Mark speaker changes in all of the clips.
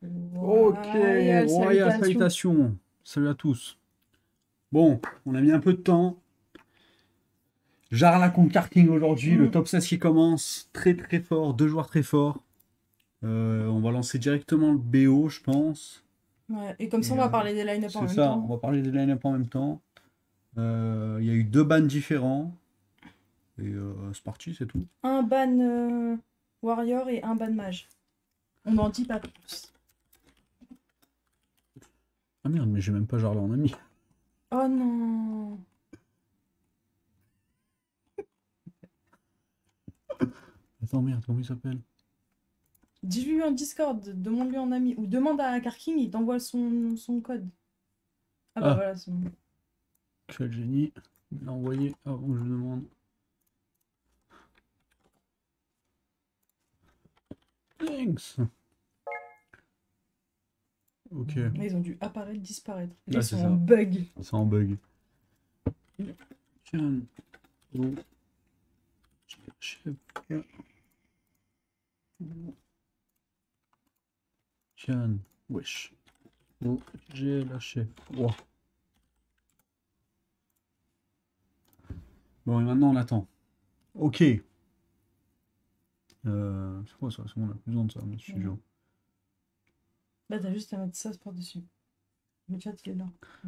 Speaker 1: Ok,
Speaker 2: Royal
Speaker 1: Royal
Speaker 2: salutation.
Speaker 1: salutations. Salut à tous. Bon, on a mis un peu de temps. Jarla contre Karting aujourd'hui, le
Speaker 2: Mm.
Speaker 1: top 16 qui commence. Très très fort, deux joueurs très forts. On va lancer directement le BO, je pense.
Speaker 2: Ouais, et comme ça,
Speaker 1: Et,
Speaker 2: on va parler des line-up en
Speaker 1: c'est
Speaker 2: même
Speaker 1: ça,
Speaker 2: temps.
Speaker 1: on va parler des line-up en même temps. Il y a eu deux bans différents. Et c'est parti, c'est tout.
Speaker 2: Un ban warrior et un ban mage. On n'en dit pas plus.
Speaker 1: Ah merde, mais j'ai même pas Jarla en ami.
Speaker 2: Oh non.
Speaker 1: Attends, merde, comment il s'appelle?
Speaker 2: Dis-lui en Discord, demande-lui en ami. Ou demande à Karking, il t'envoie son code. Ah bah
Speaker 1: Ah,
Speaker 2: voilà, c'est bon.
Speaker 1: quel génie. Il l'a envoyé avant que je demande. Thanks. Ok.
Speaker 2: Là, ils ont dû apparaître, disparaître. Ils
Speaker 1: Là, c'est
Speaker 2: sont en
Speaker 1: ça.
Speaker 2: bug.
Speaker 1: C'est en bug. Tiens. Oh. Chef. Tiens. Wesh. Oh, j'ai lâché. Wow. Bon, et maintenant on attend. Ok. C'est quoi ça? C'est bon, on a plus besoin de ça, notre
Speaker 2: Ouais.
Speaker 1: studio.
Speaker 2: Là, t'as juste à mettre ça par-dessus. Le chat, il est là.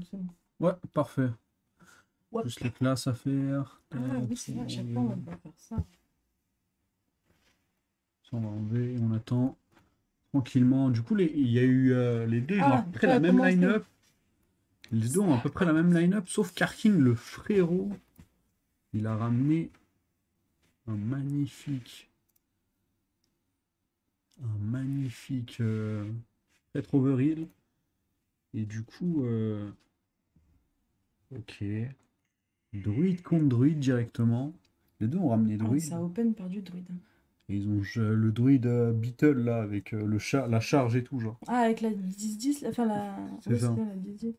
Speaker 2: C'est bon.
Speaker 1: Ouais, parfait.
Speaker 2: Hop.
Speaker 1: Juste les classes à faire.
Speaker 2: Ah oui, c'est vrai, à chaque fois, on va pas faire ça.
Speaker 1: Ça, on va enlever. On attend tranquillement. Du coup, il y a eu les deux, ils ont à
Speaker 2: Ah,
Speaker 1: peu près
Speaker 2: ça
Speaker 1: la
Speaker 2: a
Speaker 1: même
Speaker 2: commencé.
Speaker 1: line-up. Les deux ont à peu près la même line-up, sauf Karking, le frérot. Il a ramené un magnifique. Un magnifique Pet Overhill. Et du coup, ok. Druide contre druide directement. Les deux ont ramené
Speaker 2: Ah,
Speaker 1: druide.
Speaker 2: ça open par du druide.
Speaker 1: Et ils ont le druide Beetle là, avec la charge et tout, genre.
Speaker 2: Ah, avec la 10-10, enfin la...
Speaker 1: C'est
Speaker 2: Oui,
Speaker 1: ça.
Speaker 2: c'est ça, la 10-10.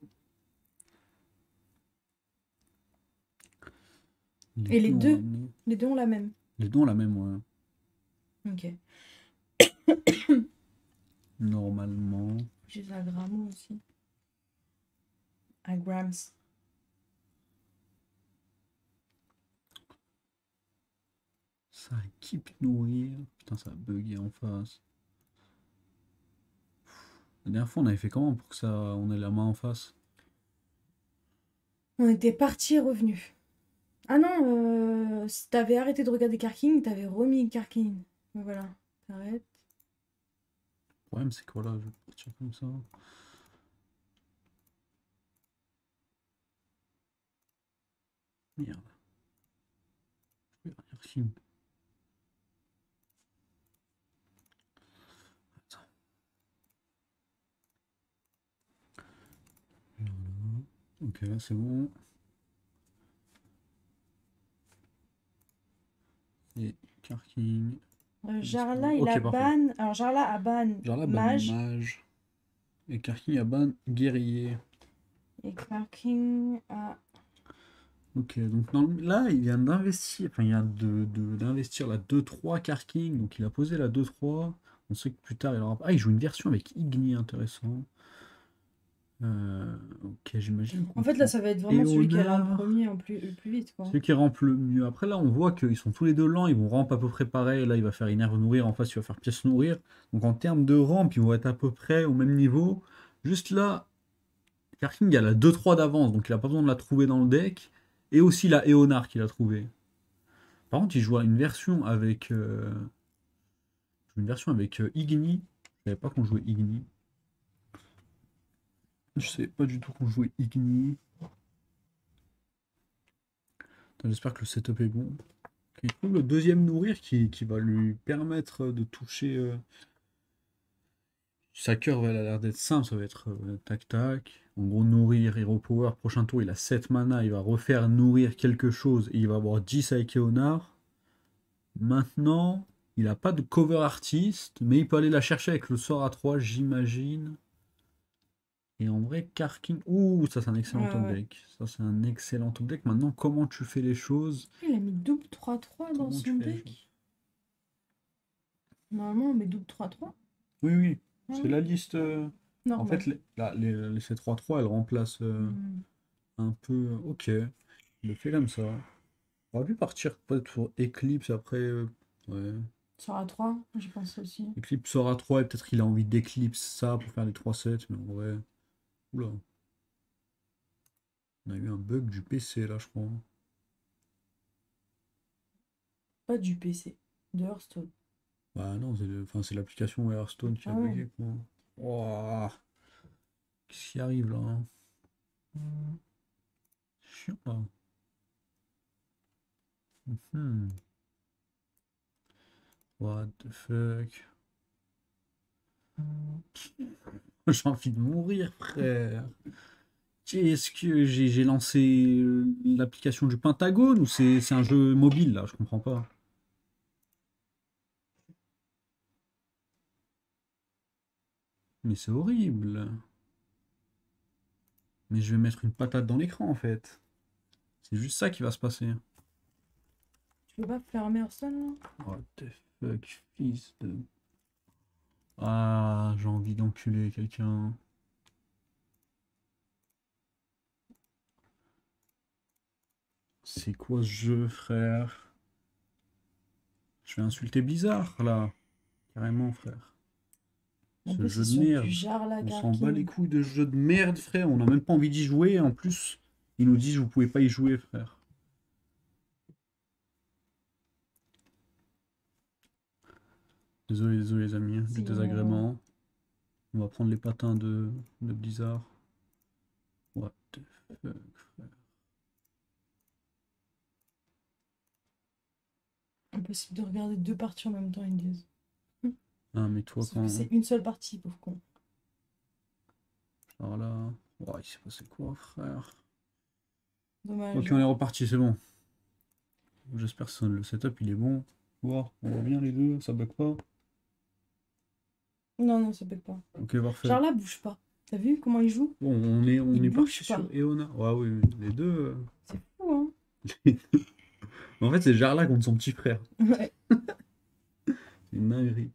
Speaker 1: Les
Speaker 2: Et
Speaker 1: deux ont ramené.
Speaker 2: les deux ont la même.
Speaker 1: Les deux ont la même, ouais.
Speaker 2: Ok.
Speaker 1: Normalement.
Speaker 2: J'ai la Gramo aussi. À Grams.
Speaker 1: Ça équipe nourrir. Putain, ça a bugué en face. La dernière fois, on avait fait comment pour que ça, on ait la main en face?
Speaker 2: On était parti et revenu. Ah non, si t'avais arrêté de regarder Karking, t'avais remis Karking. Voilà. T'arrêtes.
Speaker 1: Le problème, c'est que voilà, je vais partir comme ça. Merde. Je vais rien film. Attends. Voilà. Ok, là c'est bon. Et Karking.
Speaker 2: Jarla, il a
Speaker 1: Ok, parfait.
Speaker 2: ban. Alors, Jarla a ban
Speaker 1: Genre là, ban
Speaker 2: mage.
Speaker 1: mage. Et Karking a ban guerrier.
Speaker 2: Et Karking a.
Speaker 1: Ok, donc là, il vient d'investir. Enfin, il vient d'investir la 2-3 Karking. Donc il a posé la 2-3. On sait que plus tard, il aura. Ah, il joue une version avec Igni, intéressant. Ok, j'imagine
Speaker 2: En
Speaker 1: qu'on
Speaker 2: fait, là,
Speaker 1: prend
Speaker 2: ça va être vraiment celui qui rampe
Speaker 1: Eonar.
Speaker 2: premier le plus vite, quoi.
Speaker 1: Celui qui rampe le mieux. Après, là, on voit qu'ils sont tous les deux lents. Ils vont ramp à peu près pareil. Là, il va faire énerve nourrir. En face, il va faire pièce nourrir. Donc, en termes de ramp, ils vont être à peu près au même niveau. Juste là, Karking a la 2-3 d'avance. Donc, il n'a pas besoin de la trouver dans le deck. Et aussi la Eonar qu'il a trouvé. Par contre, il joue à une version avec Igni. Je savais pas qu'on jouait Igni. Je savais pas du tout qu'on jouait Igni. Attends, j'espère que le setup est bon. Il trouve le deuxième nourrir qui va lui permettre de toucher. Sa curve, elle a l'air d'être simple, ça va être tac tac. En gros, nourrir, Hero Power. Prochain tour, il a 7 mana, il va refaire nourrir quelque chose et il va avoir 10 avec Eonar. Maintenant, il n'a pas de cover artiste, mais il peut aller la chercher avec le sort à 3, j'imagine. Et en vrai, Karking. Ouh, ça c'est un excellent top
Speaker 2: Ouais.
Speaker 1: deck. Ça c'est un excellent top deck. Maintenant, comment tu fais les choses?
Speaker 2: Il a mis double 3-3 dans
Speaker 1: Comment tu
Speaker 2: son
Speaker 1: fais les choses?
Speaker 2: deck. Normalement, on met double 3-3.
Speaker 1: Oui, oui. C'est la liste. En
Speaker 2: Normal.
Speaker 1: fait, les C3-3, elles remplacent
Speaker 2: Hmm.
Speaker 1: un peu. Ok, il le fait comme ça. On aurait pu partir peut-être pour Eclipse après. Ouais.
Speaker 2: Sur A3, j'y pense aussi.
Speaker 1: Eclipse sera 3 et peut-être qu'il a envie d'Eclipse ça pour faire les 3-7, mais en vrai. Oula, on a eu un bug du PC là, je crois.
Speaker 2: Pas du PC, de Hearthstone.
Speaker 1: Bah non, enfin, c'est l'application Hearthstone qui a
Speaker 2: Ah ouais.
Speaker 1: bugué quoi. Ouah, qu'est-ce qui arrive là, hein? Chiant là. Mhm. What the fuck? J'ai envie de mourir, frère. Qu'est-ce que j'ai lancé l'application du Pentagone ou c'est un jeu mobile là? Je comprends pas. Mais c'est horrible. Mais je vais mettre une patate dans l'écran en fait. C'est juste ça qui va se passer.
Speaker 2: Tu peux pas fermer Hearthstone là?
Speaker 1: What the fuck, fils de. Ah, j'ai envie d'enculer quelqu'un. C'est quoi ce jeu, frère? Je vais insulter Blizzard là. Carrément, frère.
Speaker 2: En
Speaker 1: Ce
Speaker 2: plus,
Speaker 1: jeu
Speaker 2: c'est
Speaker 1: de
Speaker 2: sur du
Speaker 1: merde.
Speaker 2: Jarla
Speaker 1: On s'en bat les
Speaker 2: Karkin.
Speaker 1: couilles de ce jeu de merde, frère. On n'a même pas envie d'y jouer. En plus, ils nous disent vous pouvez pas y jouer, frère. Désolé, désolé les amis, hein, du
Speaker 2: Si,
Speaker 1: désagrément. On va prendre les patins de Blizzard. What the fuck, frère.
Speaker 2: impossible de regarder deux parties en même temps, ils disent.
Speaker 1: Ah, mais toi,
Speaker 2: Sauf que
Speaker 1: quand.
Speaker 2: c'est une seule partie, pauvre con.
Speaker 1: Alors là. Oh, il s'est passé quoi, frère? Ok,
Speaker 2: Dommage.
Speaker 1: on est reparti, c'est bon. J'espère que le setup il est bon. Voir, on voit bien les deux, ça bug pas.
Speaker 2: Non, non, ça bug pas.
Speaker 1: Ok, parfait.
Speaker 2: Jarla bouge pas. T'as vu comment il joue?
Speaker 1: Bon, on
Speaker 2: Il
Speaker 1: est
Speaker 2: bouge
Speaker 1: parti
Speaker 2: pas.
Speaker 1: sur Eona. Ouais, oui, les deux.
Speaker 2: C'est fou, hein?
Speaker 1: En fait, c'est Jarla contre son petit frère.
Speaker 2: Ouais.
Speaker 1: C'est une dinguerie.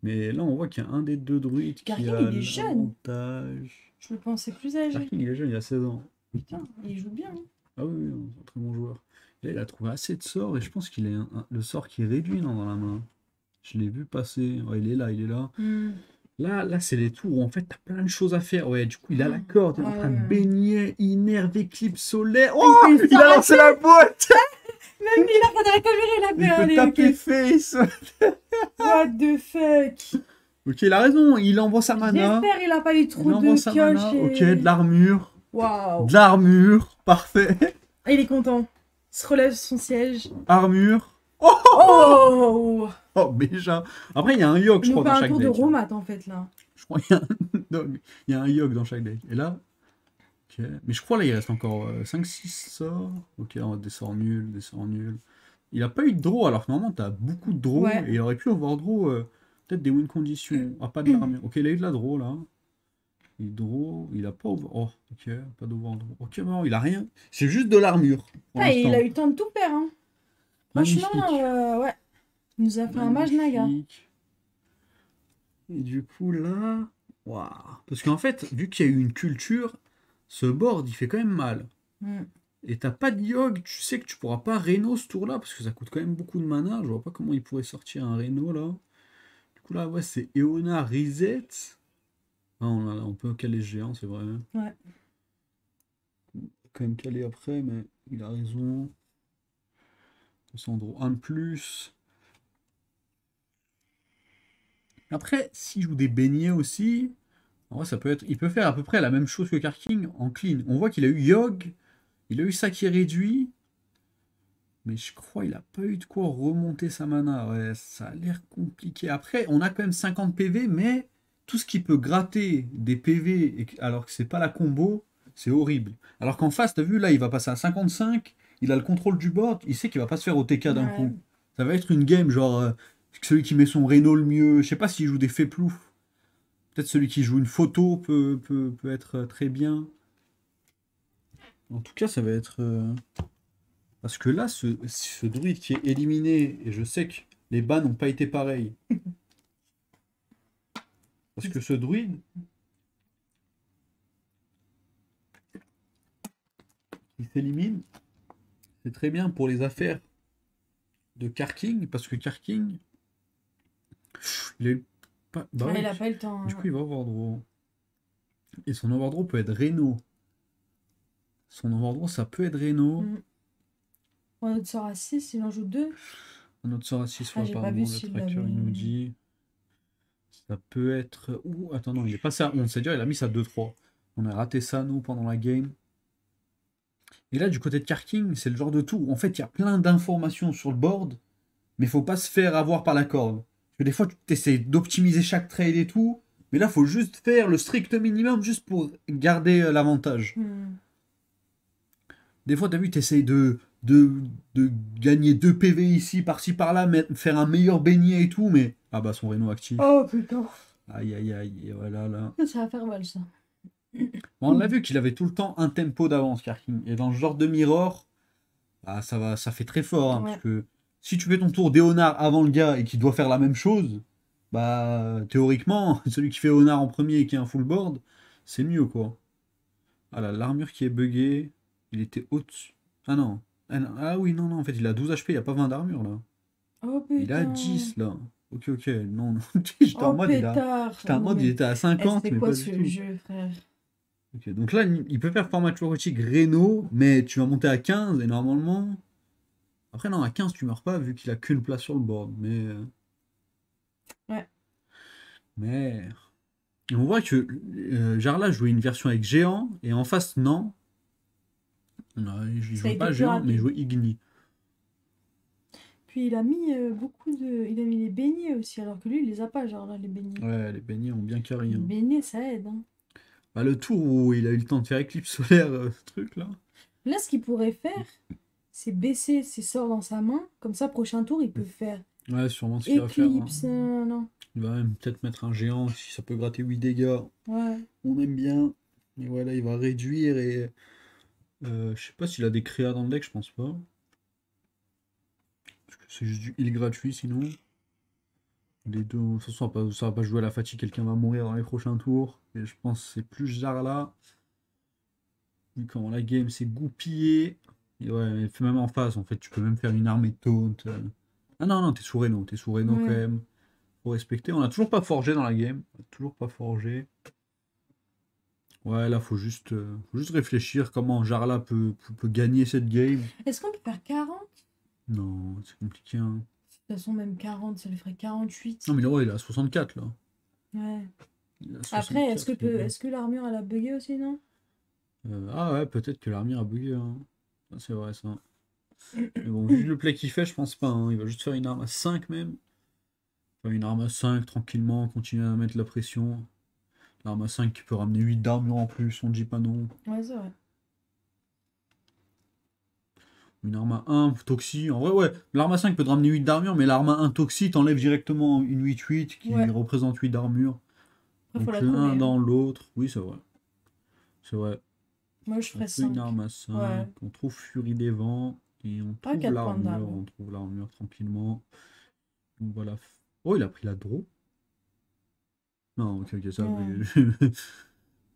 Speaker 1: Mais là, on voit qu'il y a un des deux druides qui
Speaker 2: Karkin,
Speaker 1: a
Speaker 2: il est jeune.
Speaker 1: l'avantage.
Speaker 2: Je le pensais plus âgé.
Speaker 1: Larkin, il est jeune, il a 16 ans.
Speaker 2: Putain, il joue bien, hein.
Speaker 1: Ah oui, oui, c'est un très bon joueur. Là, il a trouvé assez de sorts et je pense qu'il a le sort qui est réduit non, dans la main. Je l'ai vu passer. Ouais, il est là, il est là.
Speaker 2: Hmm.
Speaker 1: Là, c'est les tours où en fait t'as plein de choses à faire. Ouais, du coup, il a la
Speaker 2: Ah,
Speaker 1: corde, il est en
Speaker 2: ouais,
Speaker 1: train de
Speaker 2: ouais.
Speaker 1: baigner, innerve, éclipse solaire.
Speaker 2: Ah, il
Speaker 1: Oh,
Speaker 2: peut le
Speaker 1: il
Speaker 2: faire
Speaker 1: a lancé la boîte.
Speaker 2: même lui, il a regardé la caméra, il a
Speaker 1: Il
Speaker 2: fait
Speaker 1: peut
Speaker 2: allez,
Speaker 1: taper
Speaker 2: ok.
Speaker 1: face.
Speaker 2: What the fuck?
Speaker 1: Ok, il a raison, il envoie sa mana.
Speaker 2: J'espère il a pas eu
Speaker 1: Il
Speaker 2: trop
Speaker 1: envoie
Speaker 2: de
Speaker 1: sa
Speaker 2: pioches
Speaker 1: mana. Ok, de
Speaker 2: et.
Speaker 1: l'armure.
Speaker 2: Waouh!
Speaker 1: De l'armure. Parfait.
Speaker 2: Ah, il est content. Il se relève sur son siège.
Speaker 1: Armure. Oh,
Speaker 2: Oh!
Speaker 1: oh, déjà. Après, il y a un yogg,
Speaker 2: Il
Speaker 1: je
Speaker 2: nous
Speaker 1: crois,
Speaker 2: fait
Speaker 1: dans
Speaker 2: un
Speaker 1: chaque
Speaker 2: tour de
Speaker 1: deck.
Speaker 2: Romat en fait là.
Speaker 1: Je crois qu'il y a un dog. Il y a un yogg dans chaque deck. Et là, ok. Mais je crois là, il reste encore 5-6 sorts. Ok, là, on a des sorts nuls, des sorts nuls. Il a pas eu de draw, alors que normalement, t'as beaucoup de draw.
Speaker 2: Ouais.
Speaker 1: Et il aurait pu avoir draw, peut-être des win conditions. Ah, pas de l'armure. Ok, il a eu de la draw là. Il draw, il a pas over. Oh, ok, pas d'overdraw. Ok, non, il a rien. C'est juste de l'armure pour
Speaker 2: Ah, et il
Speaker 1: l'instant.
Speaker 2: a eu le temps de tout faire, hein. Franchement,
Speaker 1: Magnifique.
Speaker 2: ouais. Il nous a fait un mage naga.
Speaker 1: Magnifique. Et du coup, là. Waouh. Parce qu'en fait, vu qu'il y a eu une culture, ce board, il fait quand même mal.
Speaker 2: Mm.
Speaker 1: Et t'as pas de Yogg, tu sais que tu pourras pas Reno ce tour-là, parce que ça coûte quand même beaucoup de mana. Je vois pas comment il pourrait sortir un Reno là. Du coup, là, ouais, c'est Eona Reset. Ah, on peut caler ce géant, c'est vrai.
Speaker 2: Ouais.
Speaker 1: On peut quand même caler après, mais il a raison. Sandro, un de plus. Après, s'il joue des beignets aussi, en vrai, ça peut être. Il peut faire à peu près la même chose que Karking en clean. On voit qu'il a eu Yogg, il a eu ça qui est réduit. Mais je crois qu'il a pas eu de quoi remonter sa mana. Ouais, ça a l'air compliqué. Après, on a quand même 50 PV, mais tout ce qui peut gratter des PV alors que c'est pas la combo, c'est horrible. Alors qu'en face, t'as vu, là, il va passer à 55, il a le contrôle du board, il sait qu'il va pas se faire OTK d'un
Speaker 2: Ouais.
Speaker 1: coup. Ça va être une game, genre, celui qui met son Reno le mieux. Je sais pas s'il joue des Féplouf. Peut-être celui qui joue une photo peut être très bien. En tout cas, ça va être. Parce que là, ce druide qui est éliminé, et je sais que les bans n'ont pas été pareils. Parce que ce druide, il s'élimine, c'est très bien pour les affaires de Karking, parce que Karking, il est pas... Bah
Speaker 2: Ah, il
Speaker 1: oui,
Speaker 2: a pas eu le temps.
Speaker 1: du coup il va overdraw. Et son overdraw peut être Reno. Son overdraw, ça peut être Reno.
Speaker 2: On autre sort à 6, il en joue 2.
Speaker 1: Un autre sort à 6
Speaker 2: Ah,
Speaker 1: fois,
Speaker 2: j'ai pas vu
Speaker 1: apparemment, le
Speaker 2: s'il
Speaker 1: tracker
Speaker 2: l'avait.
Speaker 1: il nous dit. Ça peut être. Ouh, attends, non, il est passé à 11, c'est-à-dire il a mis ça 2-3. On a raté ça, nous, pendant la game. Et là, du côté de Karking, c'est le genre de tour où, en fait, il y a plein d'informations sur le board, mais faut pas se faire avoir par la corde. Parce que des fois, tu essaies d'optimiser chaque trade et tout, mais là, faut juste faire le strict minimum juste pour garder l'avantage. Des fois, t'as vu, t'essayes de gagner 2 PV ici, par-ci, par-là, faire un meilleur beignet et tout, mais. Ah bah, son Reno actif.
Speaker 2: Oh putain.
Speaker 1: Aïe, aïe, aïe, et voilà, là.
Speaker 2: Ça va faire mal, ça.
Speaker 1: Bon, on l'a vu qu'il avait tout le temps un tempo d'avance, Karking. Et dans ce genre de mirror, bah, ça fait très fort, hein,
Speaker 2: Ouais.
Speaker 1: parce que si tu fais ton tour d'Eonar avant le gars et qu'il doit faire la même chose, bah, théoriquement, celui qui fait Eonar en premier et qui a un full board, c'est mieux, quoi. Ah là, l'armure qui est buggée, il était au-dessus. Ah non. Ah non. Ah oui, non, non, en fait, il a 12 HP, il n'y a pas 20 d'armure, là.
Speaker 2: Oh
Speaker 1: Il a
Speaker 2: putain.
Speaker 1: 10, là. Ok, ok, non, non. J'étais en
Speaker 2: Oh
Speaker 1: mode,
Speaker 2: pétard.
Speaker 1: j'étais en
Speaker 2: Non,
Speaker 1: mode, il
Speaker 2: mais.
Speaker 1: était à
Speaker 2: Eh,
Speaker 1: 50,
Speaker 2: c'était
Speaker 1: mais
Speaker 2: quoi
Speaker 1: pas du
Speaker 2: ce
Speaker 1: tout.
Speaker 2: jeu, frère?
Speaker 1: Ok, donc là, il peut faire format Chorotic Reno, mais tu vas monter à 15 et normalement. Après, non, à 15, tu meurs pas vu qu'il a qu'une place sur le board.
Speaker 2: Ouais.
Speaker 1: Mais. Et on voit que Jarla jouait une version avec géant et en face, non. Non, il
Speaker 2: Ça a
Speaker 1: jouait
Speaker 2: été
Speaker 1: pas
Speaker 2: plus
Speaker 1: géant, mais il
Speaker 2: rapide.
Speaker 1: jouait Igni.
Speaker 2: Puis il a mis beaucoup de. Il a mis les beignets aussi, alors que lui, il les a pas, genre là, les beignets.
Speaker 1: Ouais, les beignets ont bien carré,
Speaker 2: Les
Speaker 1: hein.
Speaker 2: beignets, ça aide, hein.
Speaker 1: Bah, le tour où il a eu le temps de faire éclipse solaire, ce truc là.
Speaker 2: Là, ce qu'il pourrait faire, c'est baisser ses sorts dans sa main. Comme ça, prochain tour, il peut faire
Speaker 1: Ouais, sûrement ce qu'il va faire, hein.
Speaker 2: Éclipse. Non.
Speaker 1: Il va même peut-être mettre un géant si ça peut gratter 8 dégâts.
Speaker 2: Ouais.
Speaker 1: On aime bien. Et voilà, il va réduire et. Je sais pas s'il a des créas dans le deck, je pense pas. Parce que c'est juste du heal gratuit sinon. Les deux, de toute façon, ça va pas jouer à la fatigue, quelqu'un va mourir dans les prochains tours. Et je pense que c'est plus Jarla. Vu comment la game s'est goupillée. Et ouais, même en face, en fait, tu peux même faire une armée de taunt. Ah non, non, t'es sous Reno quand
Speaker 2: Ouais.
Speaker 1: même. Faut respecter. On a toujours pas forgé dans la game. On a toujours pas forgé. Ouais, là, faut juste réfléchir comment Jarla peut gagner cette game.
Speaker 2: Est-ce qu'on peut faire 40?
Speaker 1: Non, c'est compliqué, hein.
Speaker 2: De toute façon, même 40, ça lui ferait 48.
Speaker 1: Non, mais ouais, il a 64 là.
Speaker 2: Ouais.
Speaker 1: Il a
Speaker 2: Après, est-ce que
Speaker 1: 64, le gars.
Speaker 2: est-ce que l'armure, elle a bugué aussi, non?
Speaker 1: Ah ouais, peut-être que l'armure a bugué, hein. Ah, c'est vrai ça. Mais bon, vu le play qu'il fait, je pense pas, hein. Il va juste faire une arme à 5 même. Enfin, une arme à 5 tranquillement, continuer à mettre la pression. L'arme à 5 qui peut ramener 8 d'armure en plus, on dit pas non.
Speaker 2: Ouais, c'est vrai.
Speaker 1: Une arme à 1, Toxi. En vrai, ouais, l'arme à 5 peut te ramener 8 d'armure, mais l'arme à 1 Toxi t'enlève directement une 8-8 qui
Speaker 2: Ouais.
Speaker 1: représente 8 d'armure.
Speaker 2: Après, faut
Speaker 1: Donc
Speaker 2: la
Speaker 1: l'un
Speaker 2: trouver, hein.
Speaker 1: dans l'autre. Oui, c'est vrai. C'est vrai.
Speaker 2: Moi, je
Speaker 1: On
Speaker 2: ferais
Speaker 1: fait une
Speaker 2: 5.
Speaker 1: arme à 5,
Speaker 2: Ouais.
Speaker 1: on trouve Furie des Vents, et on
Speaker 2: Ah,
Speaker 1: trouve
Speaker 2: 4 points
Speaker 1: l'armure,
Speaker 2: d'arme.
Speaker 1: on trouve l'armure tranquillement. Donc voilà. Oh, il a pris la draw. Non, ok, ok, ça.
Speaker 2: Ouais.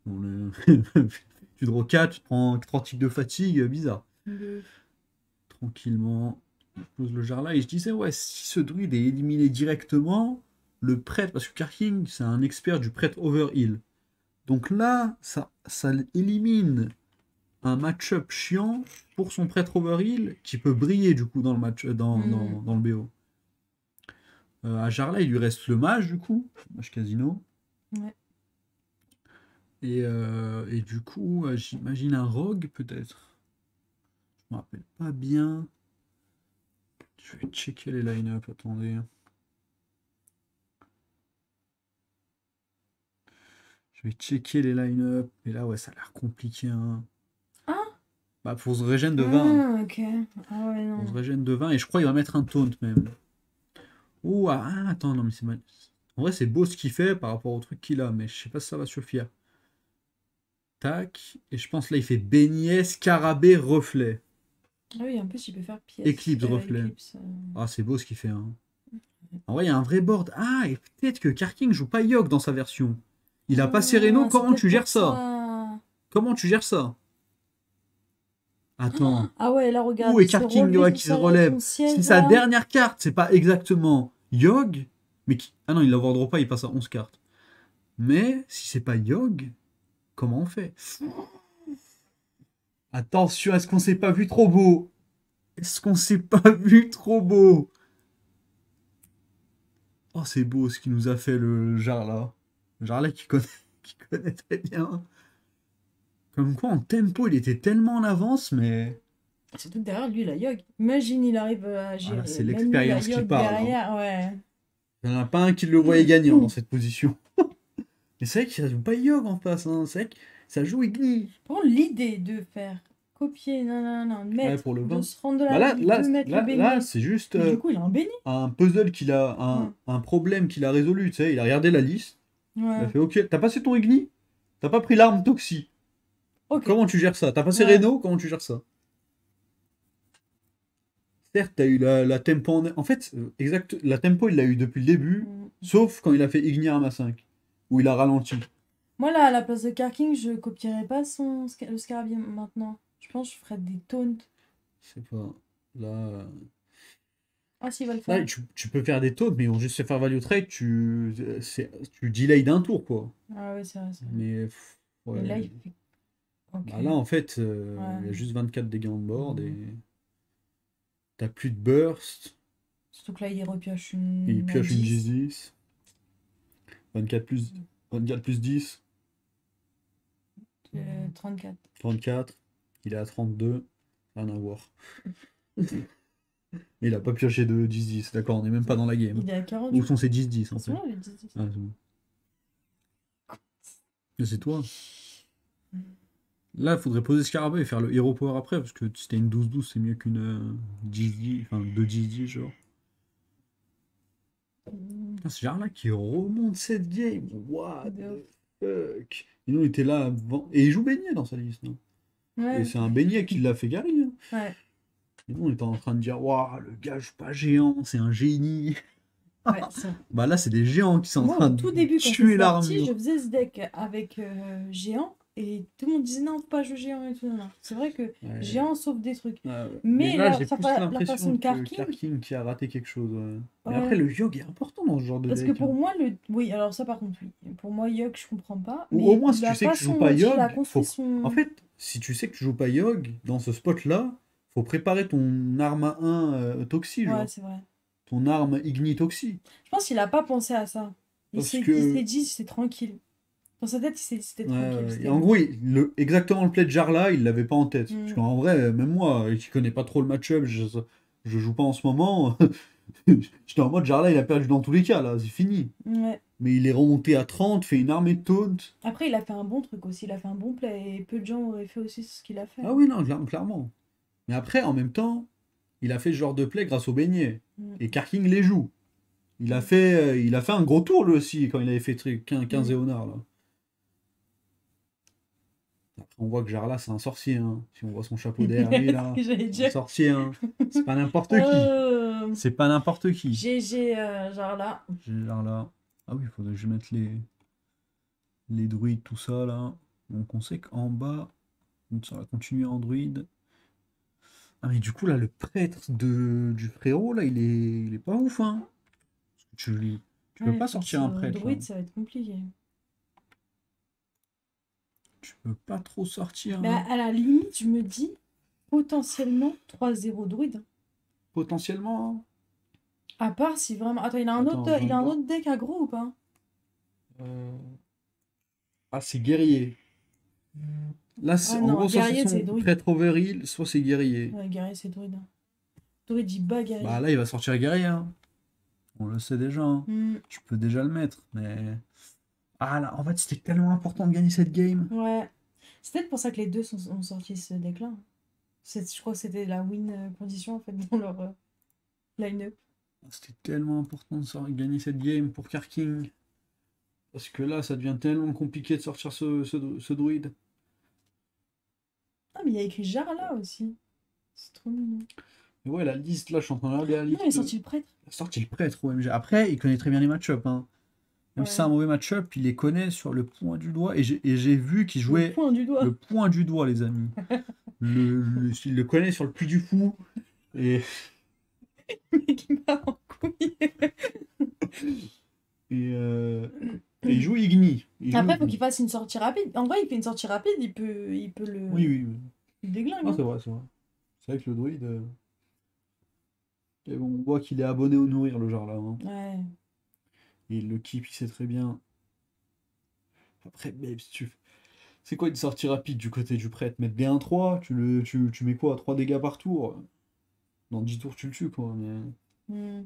Speaker 1: On tu draw 4, tu te prends 3 tics de fatigue, bizarre.
Speaker 2: De-
Speaker 1: Tranquillement, il pose le jar là, et je disais, ouais, si ce druide est éliminé directement, le prêtre, parce que Karking, c'est un expert du prêtre overheal. Donc là, ça élimine un match-up chiant pour son prêtre overheal qui peut briller du coup dans le match dans le BO. À Jarla, il lui reste le mage du coup, mage casino.
Speaker 2: Ouais.
Speaker 1: Et du coup, j'imagine un rogue peut-être. Je me rappelle pas bien. Je vais checker les line-up, attendez. Je vais checker les line-up. Et là, ouais, ça a l'air compliqué, hein.
Speaker 2: Ah?
Speaker 1: Bah, pour se régène de 20.
Speaker 2: Ah, ok. Ah ouais,
Speaker 1: Pour se
Speaker 2: non.
Speaker 1: régène de 20. Et je crois qu'il va mettre un taunt même. Ouh, attends, non, mais c'est mal. En vrai, c'est beau ce qu'il fait par rapport au truc qu'il a, mais je sais pas si ça va suffire. Tac. Et je pense là, il fait beignet, scarabée, reflet.
Speaker 2: Ah oui, en plus, il peut faire pièce.
Speaker 1: Éclipse, reflet.
Speaker 2: Éclipse.
Speaker 1: Ah, c'est beau ce qu'il fait, hein. En vrai, il y a un vrai board. Ah, et peut-être que Karking joue pas Yogg dans sa version. Il a pas Sereno,
Speaker 2: Ah, c'est
Speaker 1: comment
Speaker 2: peut-être
Speaker 1: tu
Speaker 2: pour
Speaker 1: gères ça?
Speaker 2: ça.
Speaker 1: Comment tu gères ça? Attends.
Speaker 2: Ah ouais, là,
Speaker 1: Ouh,
Speaker 2: regarde,
Speaker 1: et
Speaker 2: il s'est
Speaker 1: Karking
Speaker 2: relevé
Speaker 1: ouais,
Speaker 2: sur
Speaker 1: qui se relève.
Speaker 2: son
Speaker 1: C'est
Speaker 2: siège,
Speaker 1: sa
Speaker 2: là.
Speaker 1: dernière carte, c'est pas exactement Yogg, mais qui... Ah non, il la wardrobe pas, il passe à 11 cartes. Mais si c'est pas Yogg, comment on fait? Attention, est-ce qu'on s'est pas vu trop beau? Est-ce qu'on s'est pas vu trop beau? Oh, c'est beau ce qu'il nous a fait le Jarla. Jarla qui connaît, qui connaît très bien. Comme quoi, en tempo, il était tellement en avance, mais...
Speaker 2: Surtout que derrière lui, la Yogg. Imagine, il arrive à
Speaker 1: Ah là,
Speaker 2: gérer.
Speaker 1: c'est
Speaker 2: Même lui, la
Speaker 1: l'expérience qui
Speaker 2: Yogg
Speaker 1: parle, hein.
Speaker 2: derrière, ouais.
Speaker 1: Il n'y en a pas un qui le voyait gagnant dans cette position. Mais c'est vrai qu'il joue pas Yogg en face, hein. C'est vrai que ça joue Igni.
Speaker 2: Par contre, l'idée de faire copier, non, non, non,
Speaker 1: Ouais,
Speaker 2: mettre,
Speaker 1: pour le
Speaker 2: de
Speaker 1: 20.
Speaker 2: se rendre de
Speaker 1: Bah
Speaker 2: la
Speaker 1: là,
Speaker 2: vie,
Speaker 1: là,
Speaker 2: de mettre le
Speaker 1: là, là
Speaker 2: beignet.
Speaker 1: c'est juste
Speaker 2: Mais du coup, il a un beignet.
Speaker 1: un puzzle qu'il a,
Speaker 2: Ouais.
Speaker 1: un problème qu'il a résolu, tu sais. Il a regardé la liste, il a
Speaker 2: Ouais.
Speaker 1: fait OK, t'as passé ton Igni? T'as pas pris l'arme Toxi.
Speaker 2: Ok.
Speaker 1: Comment tu gères ça? T'as passé
Speaker 2: Ouais.
Speaker 1: Reno? Comment tu gères ça? Certes, t'as eu la tempo en fait, exact, la tempo, il l'a eu depuis le début,
Speaker 2: Mm.
Speaker 1: sauf quand il a fait Igni Arma 5, où il a ralenti.
Speaker 2: Moi, là, à la place de Karking, je copierais pas le scarabée maintenant. Je pense que je ferais des taunts.
Speaker 1: Je sais pas. Là,
Speaker 2: Ah, s'il va le
Speaker 1: là
Speaker 2: faire.
Speaker 1: tu peux faire des taunts, mais ils vont juste se faire value trade, tu delay d'un tour, quoi.
Speaker 2: Ah ouais, c'est vrai, c'est vrai.
Speaker 1: Mais,
Speaker 2: Mais là,
Speaker 1: ouais.
Speaker 2: il fait... Ok.
Speaker 1: Bah là, en fait, il y a
Speaker 2: Ouais.
Speaker 1: juste 24 dégâts en board et t'as plus de burst.
Speaker 2: Surtout que là, il repioche
Speaker 1: Et il
Speaker 2: une
Speaker 1: pioche une
Speaker 2: indice.
Speaker 1: G10. 24 plus, 24 plus 10,
Speaker 2: 34.
Speaker 1: 34. Il est à 32. Rien à voir. Mais il a pas pioché de 10-10. D'accord, on est même pas dans la game.
Speaker 2: Il est à
Speaker 1: Où
Speaker 2: 48.
Speaker 1: sont ces 10-10 en
Speaker 2: C'est
Speaker 1: fait?
Speaker 2: moi, le 10.
Speaker 1: Ah, c'est bon. Mais c'est toi. Là, il faudrait poser Scarabée et faire le Hero Power après, parce que si t'as une 12-12, c'est mieux qu'une 10-10, enfin 2-10-10, genre. Putain, c'est Jarla qui remonte cette game. What
Speaker 2: De ouf.
Speaker 1: the fuck? Et nous, on était là avant. Et il joue Beignet dans sa liste, non? Et
Speaker 2: Ouais.
Speaker 1: c'est un Beignet qui l'a fait gagner, hein.
Speaker 2: Ouais.
Speaker 1: Et nous, on était en train de dire, waouh, le gars joue pas géant, c'est un génie.
Speaker 2: Ouais, c'est vrai.
Speaker 1: Bah là, c'est des géants qui sont en
Speaker 2: Moi,
Speaker 1: train
Speaker 2: au
Speaker 1: de
Speaker 2: tout début, quand c'est
Speaker 1: tuer
Speaker 2: sorti, je
Speaker 1: l'armure.
Speaker 2: faisais ce deck avec géant et tout le monde disait non, faut pas jouer géant et tout. Non, non. C'est vrai que
Speaker 1: Ouais.
Speaker 2: géant sauve des trucs.
Speaker 1: Mais
Speaker 2: Mais
Speaker 1: là,
Speaker 2: là,
Speaker 1: j'ai plus
Speaker 2: la façon
Speaker 1: l'impression
Speaker 2: de
Speaker 1: que
Speaker 2: Karking,
Speaker 1: Karking qui a raté quelque chose. Ouais. Mais après,
Speaker 2: ouais.
Speaker 1: le Yogg est important dans ce genre de
Speaker 2: Parce que
Speaker 1: deck,
Speaker 2: pour
Speaker 1: hein.
Speaker 2: moi, le. Oui, alors ça par contre, oui. Pour moi, Yogg, je comprends pas.
Speaker 1: Ou au
Speaker 2: Mais
Speaker 1: moins, si tu
Speaker 2: la
Speaker 1: sais que tu joues
Speaker 2: façon
Speaker 1: pas
Speaker 2: dont il a
Speaker 1: Yogg,
Speaker 2: construit
Speaker 1: En
Speaker 2: son.
Speaker 1: fait, si tu sais que tu joues pas Yogg, dans ce spot-là, faut préparer ton arme à 1 Toxi,
Speaker 2: Ouais,
Speaker 1: genre.
Speaker 2: c'est vrai.
Speaker 1: Ton arme Igni Toxi.
Speaker 2: Je pense qu'il a pas pensé à ça.
Speaker 1: Parce
Speaker 2: Il s'est
Speaker 1: que...
Speaker 2: dit, c'est tranquille. Dans sa tête, c'était
Speaker 1: Ouais,
Speaker 2: tranquille.
Speaker 1: ouais. Et
Speaker 2: C'était.
Speaker 1: en gros, exactement le play de Jarla, il l'avait pas en tête. Parce
Speaker 2: Hmm.
Speaker 1: qu'en vrai, même moi, qui connais pas trop le match-up, je joue pas en ce moment. J'étais en mode Jarla, il a perdu dans tous les cas, là, c'est fini.
Speaker 2: Ouais.
Speaker 1: Mais il est remonté à 30, fait une armée de taunt.
Speaker 2: Après, il a fait un bon truc aussi. Il a fait un bon play. Et peu de gens auraient fait aussi ce qu'il a fait,
Speaker 1: Ah
Speaker 2: hein.
Speaker 1: oui, non, clairement. Mais après, en même temps, il a fait ce genre de play grâce au beignet.
Speaker 2: Hmm.
Speaker 1: Et Karking les joue. Il a fait un gros tour lui aussi quand il avait fait 15
Speaker 2: Hmm.
Speaker 1: Éonard là. Après, on voit que Jarla c'est un sorcier, hein. Si on voit son chapeau derrière lui
Speaker 2: C'est ce
Speaker 1: là,
Speaker 2: que j'allais
Speaker 1: c'est un
Speaker 2: dire.
Speaker 1: sorcier, hein. C'est pas n'importe qui.
Speaker 2: Euh,
Speaker 1: C'est pas n'importe qui.
Speaker 2: GG, genre là.
Speaker 1: Jarla. Ah oui, il faudrait que je mette les druides, tout ça là. Donc on sait qu'en bas, ça va continuer en druide. Ah mais du coup là, le prêtre du frérot là, il est pas ouf, hein. Tu peux
Speaker 2: Ouais,
Speaker 1: pas
Speaker 2: face
Speaker 1: sortir un
Speaker 2: au
Speaker 1: prêtre là.
Speaker 2: druide, ça va être compliqué.
Speaker 1: Tu peux pas trop sortir,
Speaker 2: Mais
Speaker 1: hein.
Speaker 2: à la limite, je me dis potentiellement 3-0 druide.
Speaker 1: Potentiellement, hein.
Speaker 2: À part si vraiment. Attends,
Speaker 1: Attends, je viens
Speaker 2: il
Speaker 1: de
Speaker 2: a un
Speaker 1: voir.
Speaker 2: autre deck aggro ou pas?
Speaker 1: Euh, Ah, c'est guerrier. Là,
Speaker 2: Ah
Speaker 1: en
Speaker 2: non,
Speaker 1: gros, soit c'est
Speaker 2: guerrier, c'est
Speaker 1: son
Speaker 2: druide.
Speaker 1: prêtre overheal, soit c'est guerrier.
Speaker 2: Ouais, guerrier, c'est druide. Druide, il bat
Speaker 1: Bah
Speaker 2: guerrier.
Speaker 1: là, il va sortir guerrier, hein. On le sait déjà, hein.
Speaker 2: Hmm.
Speaker 1: Tu peux déjà le mettre, mais... Ah là, en fait, c'était tellement important de gagner cette game.
Speaker 2: Ouais. C'est peut-être pour ça que les deux ont sorti ce deck-là. Je crois que c'était la win condition en fait dans leur line-up.
Speaker 1: C'était tellement important de gagner cette game pour Karking. Parce que là, ça devient tellement compliqué de sortir ce druide.
Speaker 2: Ah, mais il y a écrit Jarla aussi. C'est trop mignon.
Speaker 1: Et ouais, la liste, là, je suis en train de regarder la
Speaker 2: Non, il est
Speaker 1: liste.
Speaker 2: sorti le prêtre.
Speaker 1: Il a sorti le prêtre OMG. Après, il connaît très bien les match-up, hein. Même si c'est
Speaker 2: Ouais.
Speaker 1: un mauvais match-up, il les connaît sur le point du doigt. Et j'ai vu qu'il
Speaker 2: Le
Speaker 1: jouait
Speaker 2: point du
Speaker 1: le
Speaker 2: doigt.
Speaker 1: point du doigt, les amis. Il le connaît sur le puits du fou. Et,
Speaker 2: Le mec, il part en couille.
Speaker 1: et, euh, et il joue Igni. Il joue
Speaker 2: Après, faut qu'il
Speaker 1: Igni.
Speaker 2: fasse une sortie rapide. En vrai, il fait une sortie rapide, il peut
Speaker 1: Oui, oui, oui.
Speaker 2: le déglingue,
Speaker 1: Non,
Speaker 2: hein.
Speaker 1: c'est vrai, c'est vrai. C'est vrai que le druide. Et bon, on voit qu'il est abonné au nourrir, le genre là, hein.
Speaker 2: Ouais.
Speaker 1: Et il le keep, il sait très bien. Après, mais si tu... c'est quoi une sortie rapide du côté du prêtre? Mettre bien 3 tu mets quoi? 3 dégâts par tour? Dans 10 tours, tu le tues, quoi. Mais...
Speaker 2: Hmm.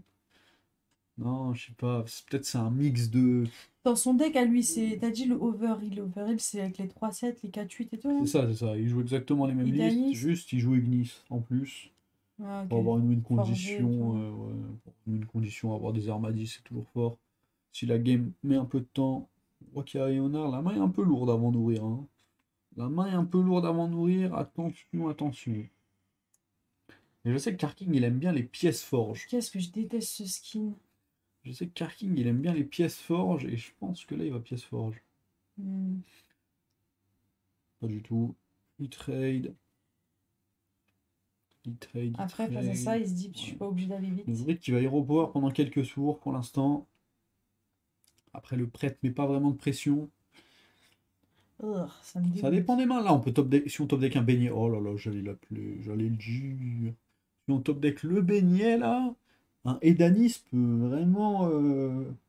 Speaker 1: Non, je sais pas. Peut-être c'est un mix de.
Speaker 2: Dans son deck, à lui, c'est. T'as dit le overheal. L'overheal, c'est avec les 3-7, les 4-8 et tout,
Speaker 1: C'est
Speaker 2: hein.
Speaker 1: ça, c'est ça. Il joue exactement les mêmes listes,
Speaker 2: Idanis.
Speaker 1: juste il joue Ignis en plus.
Speaker 2: Ah, ok.
Speaker 1: Pour avoir une win
Speaker 2: Forger et
Speaker 1: condition,
Speaker 2: tout.
Speaker 1: ouais, pour une win condition, avoir des armadilles, c'est toujours fort. Si la game met un peu de temps, on voit qu'il y a Ionard, la main est un peu lourde avant d'ouvrir, hein. La main est un peu lourde avant d'ouvrir, attention, attention. Et je sais que Karking, il aime bien les pièces forges.
Speaker 2: Qu'est-ce que je déteste ce skin.
Speaker 1: Je sais que Karking, il aime bien les pièces forges, et je pense que là, il va pièce forge.
Speaker 2: Hmm.
Speaker 1: Pas du tout. Il trade, il trade, il
Speaker 2: Après, face à ça,
Speaker 1: trade.
Speaker 2: il se dit, je suis
Speaker 1: Ouais.
Speaker 2: pas obligé d'aller
Speaker 1: Le
Speaker 2: vite.
Speaker 1: Druid qui va hero power pendant quelques tours pour l'instant. Après, le prêtre met pas vraiment de pression.
Speaker 2: Ugh, ça me
Speaker 1: Ça dépend
Speaker 2: dégoûte.
Speaker 1: des mains. Là, on peut top deck. Si on top deck un beignet. Oh là là, j'allais l'appeler. J'allais le dire. Si on top deck le beignet, là, un Edanis peut vraiment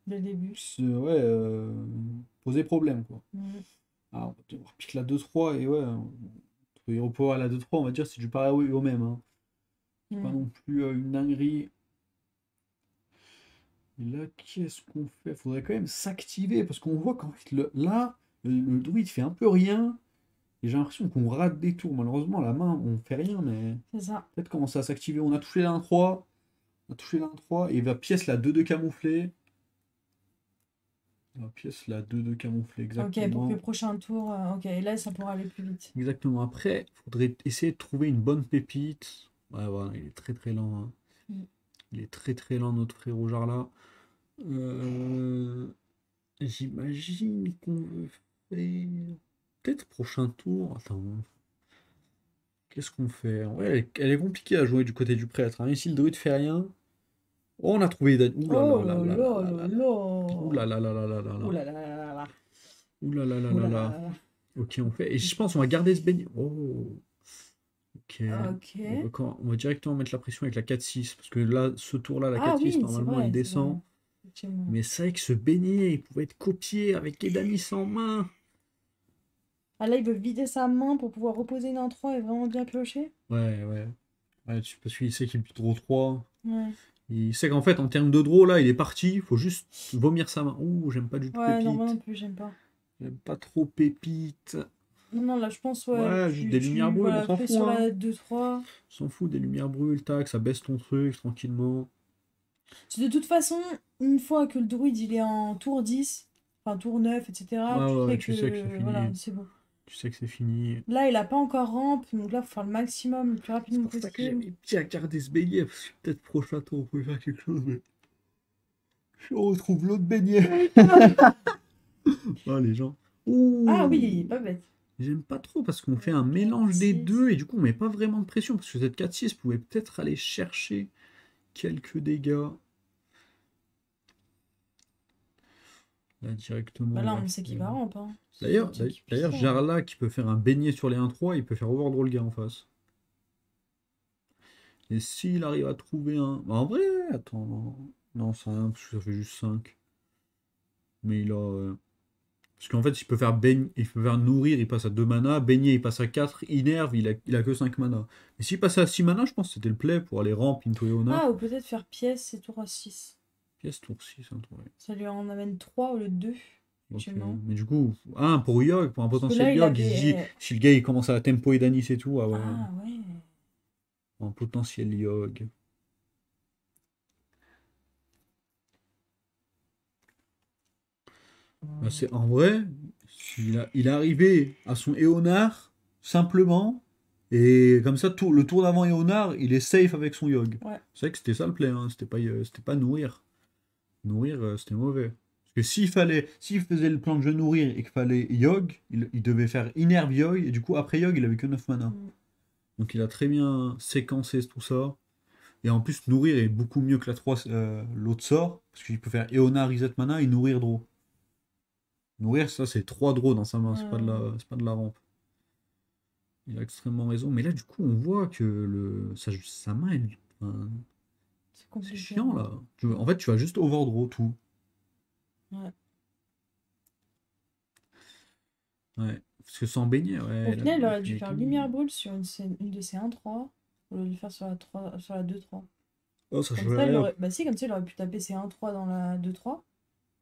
Speaker 2: Dès le début.
Speaker 1: ouais, poser problème, quoi.
Speaker 2: Hmm.
Speaker 1: Alors, on va devoir pique la 2-3 et ouais. Entre hero power à la 2-3, on va dire c'est du pareil au même, hein. C'est pas
Speaker 2: Hmm.
Speaker 1: non plus une dinguerie. Et là, qu'est-ce qu'on fait? Faudrait quand même s'activer parce qu'on voit qu'en fait, là, le druide fait un peu rien. Et j'ai l'impression qu'on rate des tours. Malheureusement, la main, on fait rien, mais
Speaker 2: C'est ça.
Speaker 1: peut-être commencer à s'activer. On a touché la 1-3. On a touché la 1-3. Et il va pièce la 2-2 camouflée. Il va pièce la 2-2 camouflée,
Speaker 2: Ok, pour que le
Speaker 1: exactement.
Speaker 2: prochain tour. Ok, et là, ça pourra aller plus vite.
Speaker 1: Exactement. Après, il faudrait essayer de trouver une bonne pépite. Ouais, voilà, il est très très lent, hein.
Speaker 2: Hmm.
Speaker 1: Il est très très lent, notre frérot Jarla. Euh, J'imagine qu'on veut faire. Peut-être prochain tour. Attends. Qu'est-ce qu'on fait? Ouais, elle est compliquée à jouer du côté du prêtre, hein. Ici, le druide fait rien. Oh, on a trouvé. Ouh là
Speaker 2: Oh
Speaker 1: là là
Speaker 2: là
Speaker 1: là
Speaker 2: là
Speaker 1: là là
Speaker 2: là
Speaker 1: là. Ouh
Speaker 2: là.
Speaker 1: là là là là là là
Speaker 2: Ouh
Speaker 1: là.
Speaker 2: là là là là là.
Speaker 1: Ouh là là là
Speaker 2: Ouh
Speaker 1: là
Speaker 2: là là
Speaker 1: là.
Speaker 2: là là.
Speaker 1: Ok, on fait. Et je pense qu'on va garder ce beignet. Oh, ok.
Speaker 2: Ok.
Speaker 1: On va directement mettre la pression avec la 4-6. Parce que là, ce tour-là, la
Speaker 2: Ah
Speaker 1: 4-6,
Speaker 2: oui, c'est
Speaker 1: normalement, elle
Speaker 2: vrai, c'est vrai.
Speaker 1: descend.
Speaker 2: Effectivement.
Speaker 1: Mais c'est vrai que ce beignet, il pouvait être copié avec Edanis en main.
Speaker 2: Ah là, il veut vider sa main pour pouvoir reposer une 1-3 et vraiment bien piocher.
Speaker 1: Ouais, ouais. Ouais, parce qu'il sait qu'il peut draw 3.
Speaker 2: Ouais.
Speaker 1: Il sait qu'en fait, en termes de draw, là, il est parti. Il faut juste vomir sa main. Ouh, j'aime pas du tout
Speaker 2: Ouais, non, moi non
Speaker 1: Pépite.
Speaker 2: plus, j'aime pas.
Speaker 1: J'aime pas trop Pépite.
Speaker 2: Non, non, là, je pense, ouais,
Speaker 1: Ouais, juste des lumières brûles, on
Speaker 2: voilà,
Speaker 1: s'en
Speaker 2: fais
Speaker 1: fout,
Speaker 2: sur
Speaker 1: hein.
Speaker 2: la 2-3.
Speaker 1: On s'en fout des lumières brûles, tac, ça baisse ton truc tranquillement.
Speaker 2: Parce que de toute façon, une fois que le druide, il est en tour 10, enfin tour 9, etc.,
Speaker 1: Ouais,
Speaker 2: tu
Speaker 1: ouais, ouais,
Speaker 2: sais
Speaker 1: tu sais que c'est
Speaker 2: que, voilà,
Speaker 1: fini.
Speaker 2: c'est bon.
Speaker 1: Tu sais que c'est fini.
Speaker 2: Là, il a pas encore rampe, donc là, faut faire le maximum, le plus
Speaker 1: C'est
Speaker 2: rapidement
Speaker 1: pour ça que
Speaker 2: possible.
Speaker 1: j'avais bien gardé ce beignet, parce que peut-être prochain tour on peut faire quelque chose, mais si on retrouve l'autre beignet. Oh, les gens.
Speaker 2: Ah
Speaker 1: Ouh,
Speaker 2: oui, pas bête.
Speaker 1: j'aime pas trop parce qu'on fait un mélange des
Speaker 2: 4-6.
Speaker 1: deux et du coup on met pas vraiment de pression parce que cette 4-6 pouvait peut-être aller chercher quelques dégâts. Là directement
Speaker 2: Bah
Speaker 1: on
Speaker 2: là,
Speaker 1: va
Speaker 2: on sait qu'il
Speaker 1: faire.
Speaker 2: va rampe, hein.
Speaker 1: D'ailleurs,
Speaker 2: C'est qu'il puisse
Speaker 1: d'ailleurs,
Speaker 2: pas, hein.
Speaker 1: Jarla qui peut faire un beignet sur les 1-3, il peut faire overdraw le gars en face. Et s'il arrive à trouver un. Bah, en vrai, attends, non, non, c'est rien, parce que ça fait juste 5. Mais il a. Parce qu'en fait, il peut faire nourrir, il passe à 2 mana, baigner, il passe à 4, innerve, il a que 5 mana. Mais s'il passait à 6 mana, je pense que c'était le play pour aller ramp into Eonar.
Speaker 2: Ah, ou peut-être faire pièce et tour à 6.
Speaker 1: Pièce tour 6, hein, ouais.
Speaker 2: Ça lui en amène 3 au lieu de 2,
Speaker 1: Ok.
Speaker 2: effectivement.
Speaker 1: Mais du coup, pour Yogg, pour un
Speaker 2: Parce que là,
Speaker 1: potentiel
Speaker 2: il
Speaker 1: Yogg, il se dit,
Speaker 2: avait.
Speaker 1: si le gars il commence à tempo et Danis et tout, ah ouais,
Speaker 2: Ah ouais.
Speaker 1: un potentiel Yogg. Bah, en vrai, il est arrivé à son Eonar simplement. Et comme ça, le tour d'avant Eonar, il est safe avec son Yogg.
Speaker 2: Ouais.
Speaker 1: C'est vrai que c'était ça le play, hein. C'était pas nourrir. Nourrir, c'était mauvais. Parce que s'il faisait le plan de jeu nourrir et qu'il fallait Yogg, il devait faire Innerve Yogg, et du coup, après Yogg, il avait que 9 mana.
Speaker 2: Mm.
Speaker 1: Donc il a très bien séquencé tout ça. Et en plus, nourrir est beaucoup mieux que l'autre sort, parce qu'il peut faire Eonar Reset Mana et nourrir draw. Nourrir, ça, c'est 3 draws dans sa main, c'est pas de la rampe. Il a extrêmement raison. Mais là, du coup, on voit que sa main, enfin,
Speaker 2: C'est
Speaker 1: c'est
Speaker 2: compliqué.
Speaker 1: chiant, là. En fait, tu vas juste overdraw tout.
Speaker 2: Ouais.
Speaker 1: Ouais. Parce que sans baigner,
Speaker 2: Au
Speaker 1: ouais.
Speaker 2: final, il
Speaker 1: Là,
Speaker 2: aurait
Speaker 1: il
Speaker 2: dû
Speaker 1: a
Speaker 2: faire
Speaker 1: gagné.
Speaker 2: Lumière Brûle sur une de ses 1-3, au lieu de le faire sur la 2-3.
Speaker 1: Oh, ça
Speaker 2: Comme
Speaker 1: change
Speaker 2: ça,
Speaker 1: rien.
Speaker 2: bah si, comme ça, il aurait pu taper ses 1-3 dans la 2-3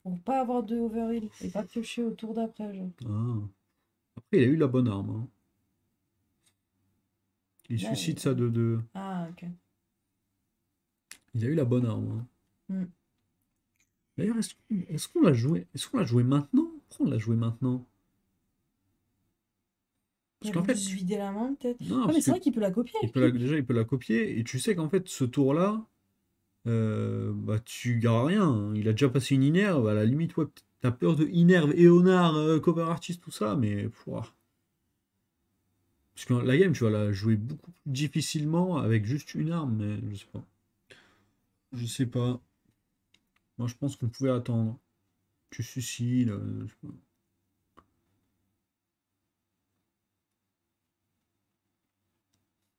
Speaker 2: pour pas avoir de overheal et pas piocher au tour d'après, genre.
Speaker 1: Ah. Après, il a eu la bonne arme, hein. Il
Speaker 2: Là,
Speaker 1: suscite ça de 2.
Speaker 2: Ah, ok.
Speaker 1: Il a eu la bonne arme, hein.
Speaker 2: Hmm.
Speaker 1: D'ailleurs, est-ce qu'on l'a joué? Est-ce qu'on l'a joué maintenant? Pourquoi on l'a joué maintenant?
Speaker 2: Il
Speaker 1: Parce
Speaker 2: a
Speaker 1: qu'en
Speaker 2: voulu
Speaker 1: fait,
Speaker 2: se vider la main, peut-être.
Speaker 1: non,
Speaker 2: Ouais, mais
Speaker 1: parce
Speaker 2: c'est
Speaker 1: que
Speaker 2: vrai qu'il peut la copier.
Speaker 1: déjà, il peut la copier, et tu sais qu'en fait, ce tour-là, bah, tu gardes rien, hein. Il a déjà passé une Inerve, à la limite, ouais, t'as peur de Inerve, Éonard, Cover Artist, tout ça, mais pouah. Parce que la game, tu vas la jouer beaucoup plus difficilement avec juste une arme, mais je sais pas. Je sais pas. Moi, je pense qu'on pouvait attendre. Tu suicides, je sais pas.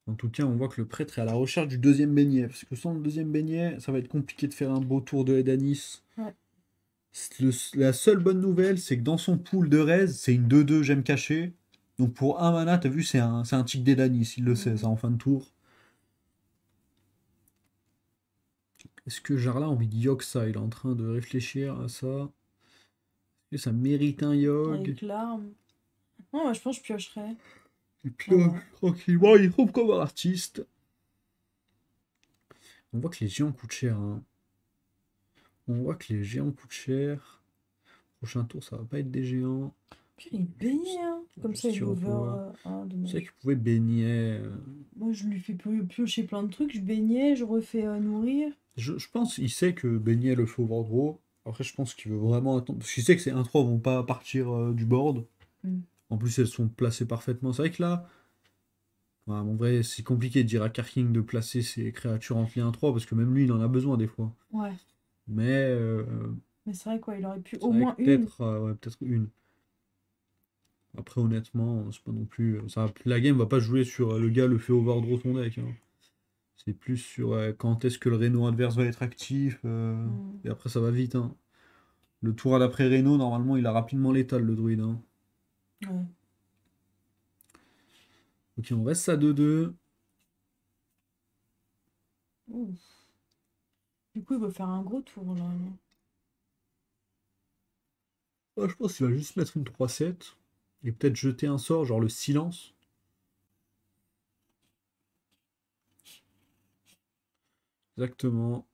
Speaker 1: En tout cas, on voit que le prêtre est à la recherche du deuxième beignet. Parce que sans le deuxième beignet, ça va être compliqué de faire un beau tour de Edanis.
Speaker 2: Ouais.
Speaker 1: La seule bonne nouvelle, c'est que dans son pool de raise, c'est une 2-2 gemme cachée. Donc pour un mana, t'as vu, c'est un tic d'Edanis, il le sait, ça en fin de tour. Est-ce que Jarla a envie de Yogg ça? Il est en train de réfléchir à ça. Est-ce que ça mérite un Yogg?
Speaker 2: Avec l'arme. Non, moi, je pense que je piocherais.
Speaker 1: Et puis
Speaker 2: En vrai.
Speaker 1: tranquillement, il trouve comme artiste. On voit que les géants coûtent cher, hein. On voit que les géants coûtent cher. Prochain tour, ça va pas être des géants.
Speaker 2: Puis il baignait, hein. Comme ça,
Speaker 1: Juste
Speaker 2: il
Speaker 1: y
Speaker 2: over.
Speaker 1: revoit.
Speaker 2: Ah,
Speaker 1: C'est vrai
Speaker 2: dommage.
Speaker 1: qu'il pouvait baigner.
Speaker 2: Moi, je lui fais piocher plein de trucs. Je baignais, je refais nourrir.
Speaker 1: Je pense qu'il sait que Beignet le fait overdraw. Après, je pense qu'il veut vraiment attendre. Parce qu'il sait que ces 1-3 vont pas partir du board.
Speaker 2: Hmm.
Speaker 1: En plus, elles sont placées parfaitement. C'est vrai que là, ouais, en vrai, c'est compliqué de dire à Karking de placer ses créatures en clé 1-3 parce que même lui, il en a besoin des fois.
Speaker 2: Ouais.
Speaker 1: Mais
Speaker 2: Mais c'est vrai, quoi, il aurait pu
Speaker 1: c'est
Speaker 2: au
Speaker 1: vrai que
Speaker 2: moins une.
Speaker 1: ouais, peut-être une. Après, honnêtement, c'est pas non plus. La game va pas jouer sur le gars le fait overdraw ton deck, hein. C'est plus sur quand est-ce que le Reno adverse va être actif.
Speaker 2: Hmm.
Speaker 1: Et après, ça va vite, hein. Le tour à l'après Reno, normalement, il a rapidement l'étal, le druide, hein.
Speaker 2: Ouais.
Speaker 1: Ok, on reste à 2-2.
Speaker 2: Ouh. Du coup, il va faire un gros tour, là. Non.
Speaker 1: Ouais, je pense qu'il va juste mettre une 3-7. Et peut-être jeter un sort, genre le silence. Exactement.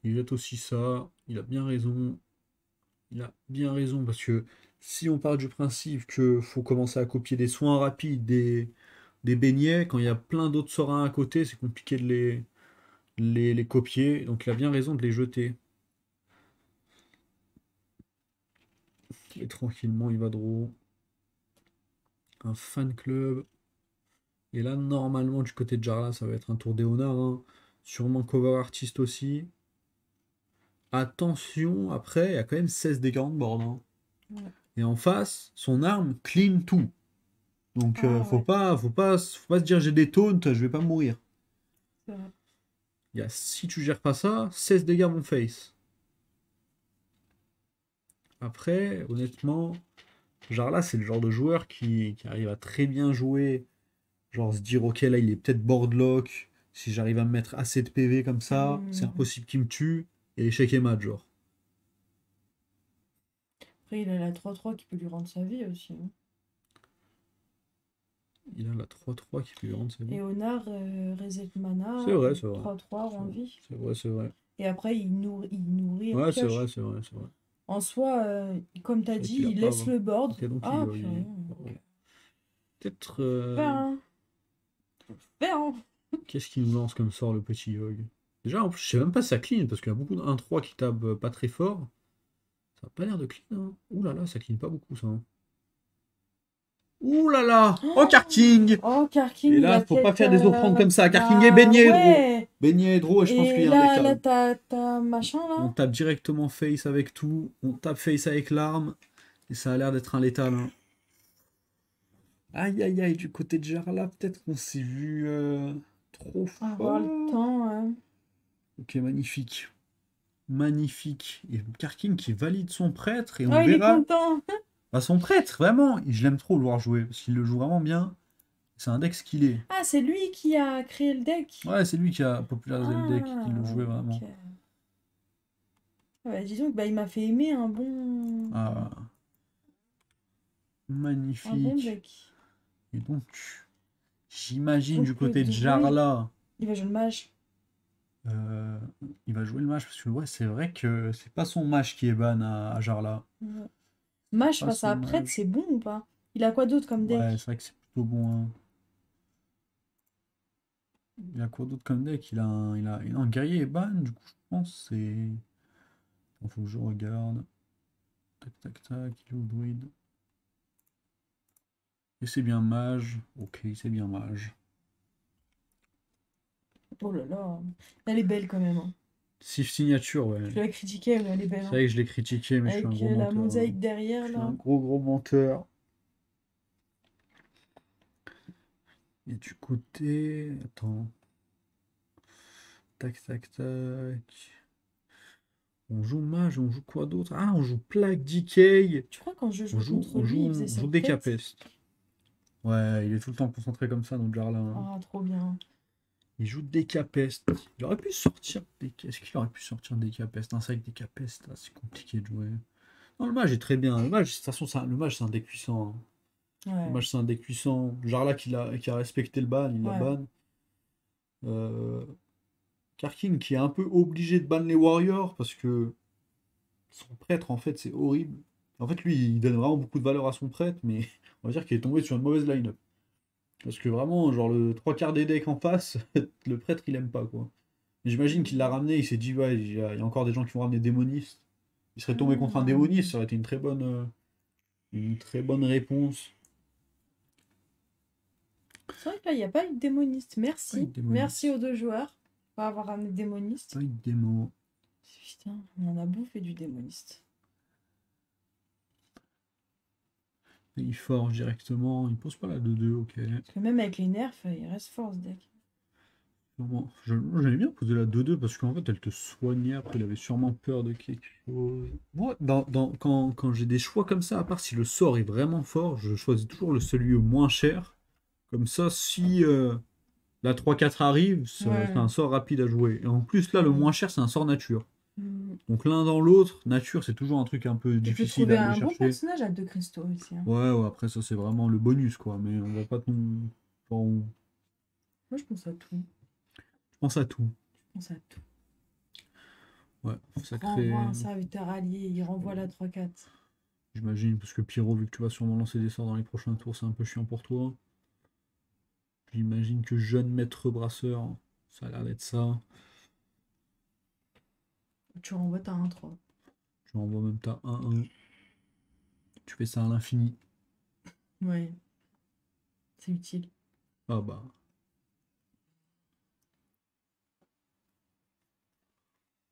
Speaker 1: Il jette aussi ça. Il a bien raison. Il a bien raison, parce que si on part du principe que faut commencer à copier des soins rapides, des beignets, quand il y a plein d'autres sorts à côté, c'est compliqué de les copier. Donc il a bien raison de les jeter. Et tranquillement, il va draw. Un fan club. Et là, normalement, du côté de Jarla, ça va être un tour d'Eonar, hein. Sûrement cover artist aussi. Attention, après, il y a quand même 16 dégâts en board, hein.
Speaker 2: Ouais.
Speaker 1: Et en face, son arme clean tout. Donc,
Speaker 2: Ah, ouais.
Speaker 1: faut pas se dire j'ai des taunts, je vais pas mourir.
Speaker 2: C'est vrai.
Speaker 1: Si tu gères pas ça, 16 dégâts mon face. Après, honnêtement, Jarla, c'est le genre de joueur qui arrive à très bien jouer. Genre se dire, ok, là, il est peut-être boardlock. Si j'arrive à me mettre assez de PV comme ça, c'est
Speaker 2: Hmm.
Speaker 1: impossible qu'il me tue. Et l'échec est mat, genre.
Speaker 2: Après, il a la 3-3 qui peut lui rendre sa vie aussi, hein.
Speaker 1: Il a la 3-3 qui peut lui rendre sa vie.
Speaker 2: Léonard, reset
Speaker 1: C'est
Speaker 2: mana,
Speaker 1: vrai, c'est vrai.
Speaker 2: 3-3
Speaker 1: C'est
Speaker 2: rend
Speaker 1: vrai,
Speaker 2: vie.
Speaker 1: c'est vrai, c'est vrai.
Speaker 2: Et après, il nourrit,
Speaker 1: Ouais, c'est vrai,
Speaker 2: pioche.
Speaker 1: c'est vrai, c'est vrai.
Speaker 2: En soi, comme tu as
Speaker 1: C'est vrai
Speaker 2: dit,
Speaker 1: qu'il a
Speaker 2: il
Speaker 1: pas
Speaker 2: laisse
Speaker 1: avant.
Speaker 2: le board.
Speaker 1: Ok, donc
Speaker 2: Ah, purée.
Speaker 1: bon.
Speaker 2: Ok.
Speaker 1: Peut-être...
Speaker 2: Hein. Hein.
Speaker 1: Qu'est-ce qu'il nous lance comme sort, le petit Yogg? Déjà, en plus, je sais même pas si ça clean, parce qu'il y a beaucoup de 1-3 qui tapent pas très fort. Ça a pas l'air de clean, hein. Ouh là là, ça clean pas beaucoup, ça, hein. Ouh là là! Oh, Karking!
Speaker 2: Oh,
Speaker 1: Et
Speaker 2: Karking, il
Speaker 1: là,
Speaker 2: va
Speaker 1: faut pas
Speaker 2: peut-être.
Speaker 1: faire des offrandes comme ça. Karking est
Speaker 2: Bah
Speaker 1: baigné, Draw.
Speaker 2: ouais!
Speaker 1: Baigné, Draw, et je pense qu'il
Speaker 2: Et
Speaker 1: y a un
Speaker 2: là,
Speaker 1: décal.
Speaker 2: t'as machin
Speaker 1: On
Speaker 2: là?
Speaker 1: tape directement face avec tout. On tape face avec l'arme. Et ça a l'air d'être un létal, hein. Aïe aïe aïe, du côté de Jarla, peut-être qu'on s'est vu trop
Speaker 2: Avoir le
Speaker 1: fort.
Speaker 2: temps, ouais.
Speaker 1: Ok, magnifique. Magnifique. Et Karking qui valide son prêtre, et
Speaker 2: Oh,
Speaker 1: on
Speaker 2: il est
Speaker 1: verra.
Speaker 2: content!
Speaker 1: Bah, son prêtre, vraiment, je l'aime trop le voir jouer, parce qu'il le joue vraiment bien. C'est un deck skillé.
Speaker 2: Ah, c'est lui qui a créé le deck?
Speaker 1: Ouais, c'est lui qui a popularisé le deck, qui le
Speaker 2: Ah,
Speaker 1: jouait vraiment.
Speaker 2: ok. Ouais, dis donc, bah, il m'a fait aimer
Speaker 1: Ah,
Speaker 2: un bon
Speaker 1: magnifique.
Speaker 2: deck.
Speaker 1: Et donc, j'imagine
Speaker 2: Donc,
Speaker 1: du côté de
Speaker 2: Druid,
Speaker 1: Jarla,
Speaker 2: il va jouer le mage.
Speaker 1: euh, il va jouer le mage, parce que ouais, c'est vrai que c'est pas son mage qui est ban à Jarla.
Speaker 2: Ouais. Mage
Speaker 1: Pas
Speaker 2: face
Speaker 1: son
Speaker 2: à prêtre,
Speaker 1: mage.
Speaker 2: c'est bon ou pas? Il a quoi d'autre comme
Speaker 1: Ouais, c'est
Speaker 2: deck?
Speaker 1: vrai que c'est plutôt bon, hein. Il a quoi d'autre comme deck? Il a un guerrier ban, du coup, je pense, c'est... Il faut que je regarde. Tac, tac, tac, il est où, druide? Et c'est bien mage. Ok, c'est bien mage.
Speaker 2: Oh là là, elle est belle quand même, hein.
Speaker 1: Sif signature, ouais.
Speaker 2: Je l'ai critiquée, mais elle est belle,
Speaker 1: C'est
Speaker 2: hein.
Speaker 1: vrai que je l'ai critiqué, mais je suis un
Speaker 2: Avec
Speaker 1: gros
Speaker 2: la
Speaker 1: menteur, hein.
Speaker 2: mosaïque derrière,
Speaker 1: Je suis un
Speaker 2: là.
Speaker 1: gros menteur. Et du côté... Attends. Tac, tac, tac. On joue mage, on joue quoi d'autre? Ah, on joue plaque decay.
Speaker 2: Tu crois quand je jouais contre
Speaker 1: On
Speaker 2: lui, il
Speaker 1: joue,
Speaker 2: faisait
Speaker 1: on joue
Speaker 2: cette
Speaker 1: des
Speaker 2: tête?
Speaker 1: capestes. Ouais, il est tout le temps concentré comme ça, dans le Jarla, hein.
Speaker 2: Ah, trop bien.
Speaker 1: Il joue des capestes. Il aurait pu sortir des... Est-ce qu'il aurait pu sortir des capestes? C'est vrai que des capestes, là, c'est compliqué de jouer. Non, le mage est très bien. Le mage, de toute façon, le mage, c'est un deck puissant, hein. Le
Speaker 2: Ouais,
Speaker 1: mage, c'est un deck puissant. Jarla qui a respecté le ban, il la
Speaker 2: ouais.
Speaker 1: ban. Euh, Karkin qui est un peu obligé de ban les warriors parce que son prêtre, en fait, c'est horrible. En fait, lui, il donne vraiment beaucoup de valeur à son prêtre, mais on va dire qu'il est tombé sur une mauvaise line-up. Parce que vraiment, genre, le trois quarts des decks en face, le prêtre, il aime pas, quoi. J'imagine qu'il l'a ramené, il s'est dit, ouais, il y a encore des gens qui vont ramener démonistes. Il serait tombé contre un
Speaker 2: Ah.
Speaker 1: démoniste, ça aurait été une très bonne réponse.
Speaker 2: C'est vrai que là, il n'y a pas eu de démoniste.
Speaker 1: Pas une
Speaker 2: Merci. Merci
Speaker 1: démoniste,
Speaker 2: aux deux joueurs pour avoir ramené démoniste.
Speaker 1: pas une démo.
Speaker 2: Putain, on en a bouffé du démoniste.
Speaker 1: Il forge directement, il pose pas la 2-2, ok.
Speaker 2: Parce que même avec les nerfs, il reste fort ce deck.
Speaker 1: Sûrement. J'aimais bien poser la 2-2 parce qu'en fait elle te soignait, après il avait sûrement peur de quelque chose. Moi, quand j'ai des choix comme ça, à part si le sort est vraiment fort, je choisis toujours celui au moins cher. Comme ça, si la 3-4 arrive, c'est
Speaker 2: Ouais.
Speaker 1: un sort rapide à jouer. Et en plus, là, le
Speaker 2: Ouais.
Speaker 1: moins cher, c'est un sort nature.
Speaker 2: Mm.
Speaker 1: Donc l'un dans l'autre, nature, c'est toujours un truc un peu
Speaker 2: Tu peux
Speaker 1: difficile
Speaker 2: trouver
Speaker 1: à aller
Speaker 2: un bon
Speaker 1: chercher.
Speaker 2: personnage à deux cristaux aussi, hein.
Speaker 1: Ouais, ouais, après ça, c'est vraiment le bonus, quoi. Mais on va pas on
Speaker 2: Moi, je pense à tout.
Speaker 1: pense à tout.
Speaker 2: Je pense à tout.
Speaker 1: Ouais, ça crée...
Speaker 2: Renvoie un serviteur allié, il renvoie la 3-4.
Speaker 1: J'imagine, parce que Pyro, vu que tu vas sûrement lancer des sorts dans les prochains tours, c'est un peu chiant pour toi. J'imagine que jeune maître brasseur, ça a l'air d'être ça.
Speaker 2: Tu renvoies ta 1-3.
Speaker 1: Tu envoies même ta 1-1. Tu fais ça à l'infini.
Speaker 2: Ouais. C'est utile.
Speaker 1: Ah bah.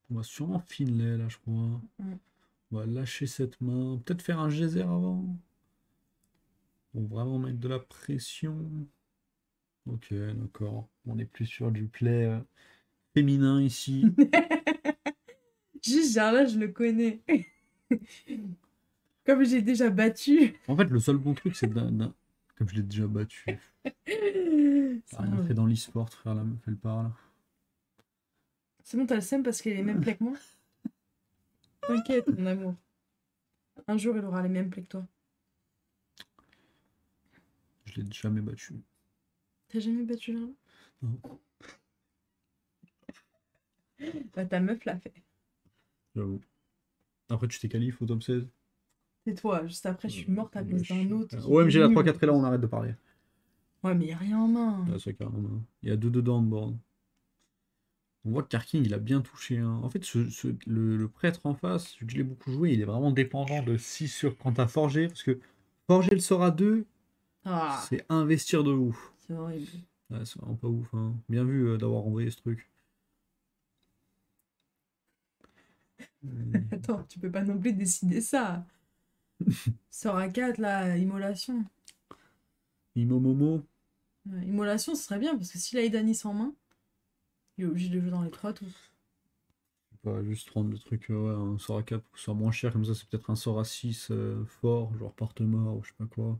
Speaker 1: On va sûrement Finlay là, je crois.
Speaker 2: Mm.
Speaker 1: On va lâcher cette main. Peut-être faire un geyser avant. Pour vraiment mettre de la pression. Ok, d'accord. On est plus sur du play féminin ici.
Speaker 2: Juste, genre là, je le connais. Comme j'ai déjà battu.
Speaker 1: En fait, le seul bon truc, c'est comme je l'ai déjà battu.
Speaker 2: C'est
Speaker 1: Rien fait dans l'e-sport, frère, la meuf, elle parle.
Speaker 2: bon, t'as le seum parce qu'il a les mêmes plaies que moi. T'inquiète, mon amour. Un jour, il aura les mêmes plaies que toi.
Speaker 1: Je l'ai jamais battu.
Speaker 2: T'as jamais battu là?
Speaker 1: Non.
Speaker 2: Bah, ta meuf l'a fait.
Speaker 1: J'avoue. Après, tu t'es qualifié au top 16.
Speaker 2: C'est toi. Juste après, je suis morte à cause d'un autre. qui
Speaker 1: OMG,
Speaker 2: était
Speaker 1: la
Speaker 2: nul.
Speaker 1: 3-4 est là, on arrête de parler.
Speaker 2: Ouais, mais il n'y a rien en main.
Speaker 1: Là, ça carrément. Il y a 2 dedans de board. On voit que Karking, il a bien touché, hein. En fait, le prêtre en face, vu que je l'ai beaucoup joué, il est vraiment dépendant de 6 sur quand t'as forgé. Parce que forger le sort à 2,
Speaker 2: Ah,
Speaker 1: c'est investir de ouf.
Speaker 2: c'est horrible.
Speaker 1: Ouais, c'est vraiment pas ouf, hein. Bien vu d'avoir envoyé ce truc.
Speaker 2: Attends, tu peux pas non plus décider ça. Sort à 4, là, immolation.
Speaker 1: Imo Momo.
Speaker 2: Ouais, immolation, ce serait bien, parce que s'il a Idanis en main, il est obligé de jouer dans les 3 tours.
Speaker 1: Pas juste prendre le truc, ouais, un sort à 4 pour que ce soit moins cher, comme ça c'est peut-être un sort à 6 fort, genre porte-mort ou je sais pas quoi,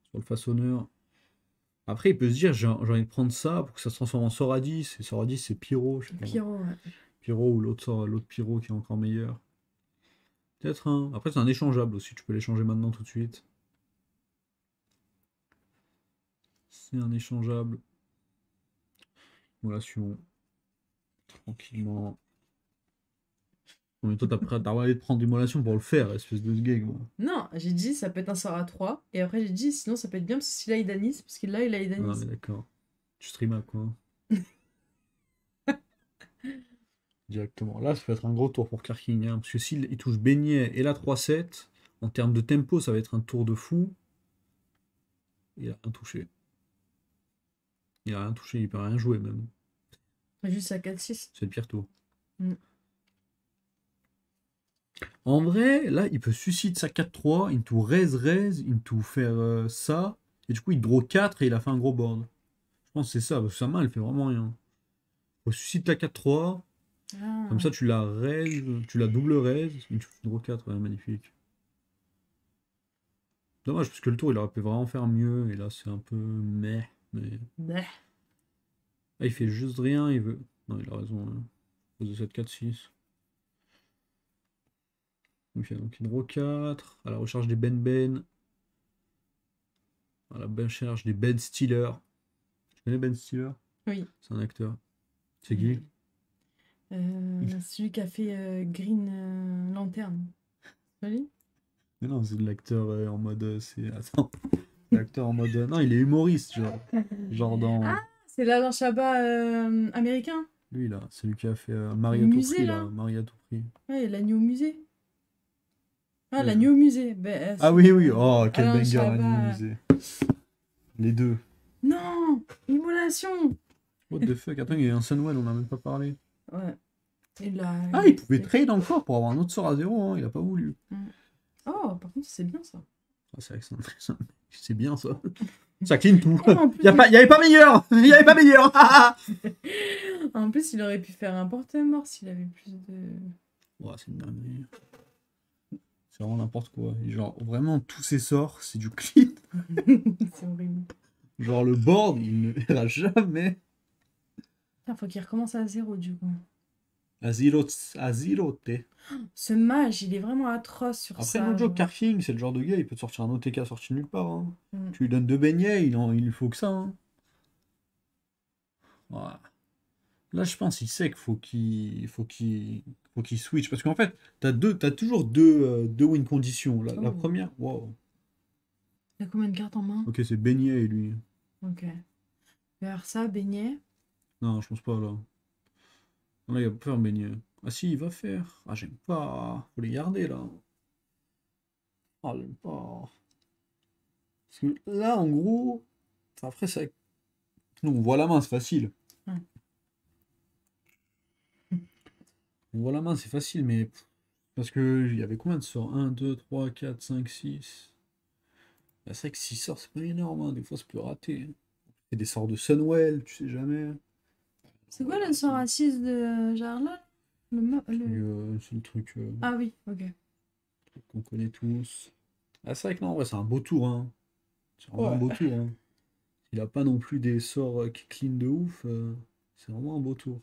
Speaker 1: sur le façonneur. Après, il peut se dire, j'ai envie de prendre ça pour que ça se transforme en sort à 10, et sort à 10 c'est Pyro, je sais pas.
Speaker 2: Pyro, ouais.
Speaker 1: Pyro ou l'autre Pyro qui est encore meilleur. Peut-être un. Après, c'est un échangeable aussi, tu peux l'échanger maintenant tout de suite. C'est un échangeable. Immolation. Tranquillement. Non, mais toi, t'as envie de prendre l'immolation pour le faire, espèce de gag, moi.
Speaker 2: Non, j'ai dit ça peut être un sort à 3. Et après, j'ai dit sinon ça peut être bien parce que s'il a Idanis, parce qu'il a, il a
Speaker 1: Ah, mais
Speaker 2: Idanis.
Speaker 1: d'accord. Tu stream à quoi? Directement. Là, ça peut être un gros tour pour Karking, hein, parce que s'il il touche Beignet et la 3-7, en termes de tempo, ça va être un tour de fou. Il a rien touché. Il a rien touché, il peut rien jouer même.
Speaker 2: Juste à 4-6.
Speaker 1: C'est le pire tour.
Speaker 2: Mm.
Speaker 1: En vrai, là, il peut suicide sa 4-3, into raise, into faire ça, et du coup, il draw 4 et il a fait un gros board. Je pense que c'est ça, parce que sa main, elle fait vraiment rien. Faut suicide ta 4-3,
Speaker 2: Ah.
Speaker 1: comme ça, tu la raise, tu la double raise, into draw 4, ouais, magnifique. Dommage, parce que le tour, il aurait pu vraiment faire mieux, et là, c'est un peu meh, mais...
Speaker 2: Bleh.
Speaker 1: Ah, il fait juste rien, il veut... Non, il a raison, hein. Pose de 7, 4, 6. Ok, donc il draw 4, à la recherche des Ben. À la recherche des Ben Stiller. Tu connais Ben Stiller?
Speaker 2: Oui.
Speaker 1: C'est un acteur. C'est qui?
Speaker 2: Celui qui a fait Green Lantern. C'est lui.
Speaker 1: Mais non, c'est l'acteur en mode. Attends. L'acteur en mode. Non, il est humoriste, genre. Genre dans.
Speaker 2: Ah, c'est l'Alain Chabat américain.
Speaker 1: Lui, là, celui qui a fait
Speaker 2: Le
Speaker 1: Marie à tout
Speaker 2: musée,
Speaker 1: prix, là.
Speaker 2: là.
Speaker 1: Marie à tout prix.
Speaker 2: Ouais, l'agneau au musée. Ah,
Speaker 1: Ouais.
Speaker 2: l'agneau au musée. Ben,
Speaker 1: Ah
Speaker 2: c'est
Speaker 1: oui, oui. Oh, quel
Speaker 2: Alain
Speaker 1: banger, l'agneau
Speaker 2: Chabat.
Speaker 1: musée. Les deux.
Speaker 2: Non! Immolation!
Speaker 1: What the fuck? Attends, il y a un Sunwell, on n'a même pas parlé.
Speaker 2: Ouais. Il a...
Speaker 1: Ah, il pouvait trade encore pour avoir un autre sort à 0, hein. Il a pas voulu.
Speaker 2: Oh, par contre, c'est bien ça.
Speaker 1: Ah, c'est vrai que c'est bien ça. Ça clean tout.
Speaker 2: Oh, en plus,
Speaker 1: Il y avait pas meilleur. Il y avait pas meilleur.
Speaker 2: en plus, il aurait pu faire un porte-mort s'il avait plus de...
Speaker 1: Ouais, c'est une dinguerie. C'est vraiment n'importe quoi. Et genre, vraiment, tous ces sorts, c'est du clean.
Speaker 2: C'est horrible.
Speaker 1: Genre, le board, il ne verra jamais
Speaker 2: Putain, faut qu'il recommence à 0 du coup.
Speaker 1: à zero, T.
Speaker 2: Ce mage, il est vraiment atroce sur
Speaker 1: Après,
Speaker 2: ça.
Speaker 1: no joke,
Speaker 2: genre.
Speaker 1: Karking, c'est le genre de gars, il peut te sortir un OTK sorti nulle part, hein.
Speaker 2: Mm.
Speaker 1: Tu lui donnes 2 beignets, il lui faut que ça, hein. Voilà. Là, je pense qu'il sait qu'il faut qu'il switch. Parce qu'en fait, t'as toujours deux win conditions. La
Speaker 2: Oh.
Speaker 1: première, wow.
Speaker 2: Il a combien de cartes en main?
Speaker 1: Ok, c'est beignet et lui.
Speaker 2: Ok. Vers ça, beignet.
Speaker 1: Non, je pense pas là. Non, là, il va pas faire beignet. Ah si, il va faire. Ah, j'aime pas. Faut les garder là. Ah, j'aime pas. Parce que là, en gros. Enfin, après, ça. Nous, on voit la main, c'est facile.
Speaker 2: Ouais.
Speaker 1: On voit la main, c'est facile, mais. Parce que il y avait combien de sorts? 1, 2, 3, 4, 5, 6. C'est vrai que 6 sorts, c'est pas énorme, hein. Des fois, ça peut rater. C'est des sorts de Sunwell, tu sais jamais.
Speaker 2: C'est quoi le sort assise de Jarla?
Speaker 1: C'est le truc
Speaker 2: Ah oui, ok.
Speaker 1: qu'on connaît tous. Ah, c'est vrai que non, ouais, c'est un beau tour, hein. C'est vraiment un beau tour, hein. Il a pas non plus des sorts qui clean de ouf. C'est vraiment un beau tour.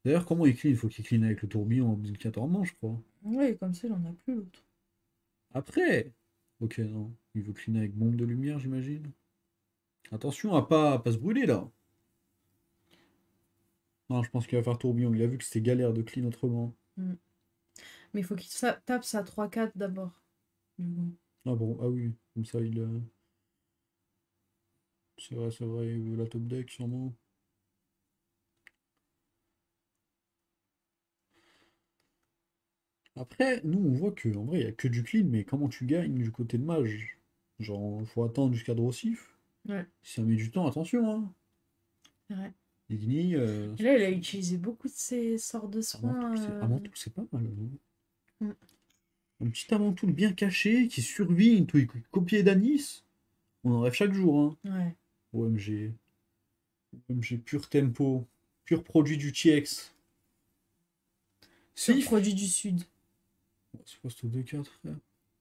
Speaker 1: D'ailleurs, comment il clean? Il faut qu'il clean avec le tourbillon en 14 je crois.
Speaker 2: Oui, comme ça, il en a plus l'autre.
Speaker 1: Après! Ok, non. Il veut clean avec bombe de lumière, j'imagine. Attention à pas se brûler, là. Non, je pense qu'il va faire tourbillon. Il a vu que c'était galère de clean autrement.
Speaker 2: Mm. Mais il faut qu'il tape sa 3-4 d'abord. Du coup.
Speaker 1: Ah bon, ah oui. Comme ça, il... C'est vrai, il veut la top deck sûrement. Après, nous on voit que en vrai il n'y a que du clean, mais comment tu gagnes du côté de mage? Genre, faut attendre jusqu'à Drossif.
Speaker 2: Ouais,
Speaker 1: Si ça met du temps, attention, hein.
Speaker 2: c'est vrai.
Speaker 1: Igni,
Speaker 2: Et là, il a utilisé beaucoup de ses sorts de soins.
Speaker 1: Amantoul, c'est pas mal, hein.
Speaker 2: Mm.
Speaker 1: Un petit Amantoul bien caché qui survit, une truc copié d'Anis. On en rêve chaque jour, hein.
Speaker 2: Ouais.
Speaker 1: OMG. OMG pur tempo. Pur produit du TX.
Speaker 2: Sur
Speaker 1: Sif.
Speaker 2: produit du Sud.
Speaker 1: C'est quoi ce 2-4, frère?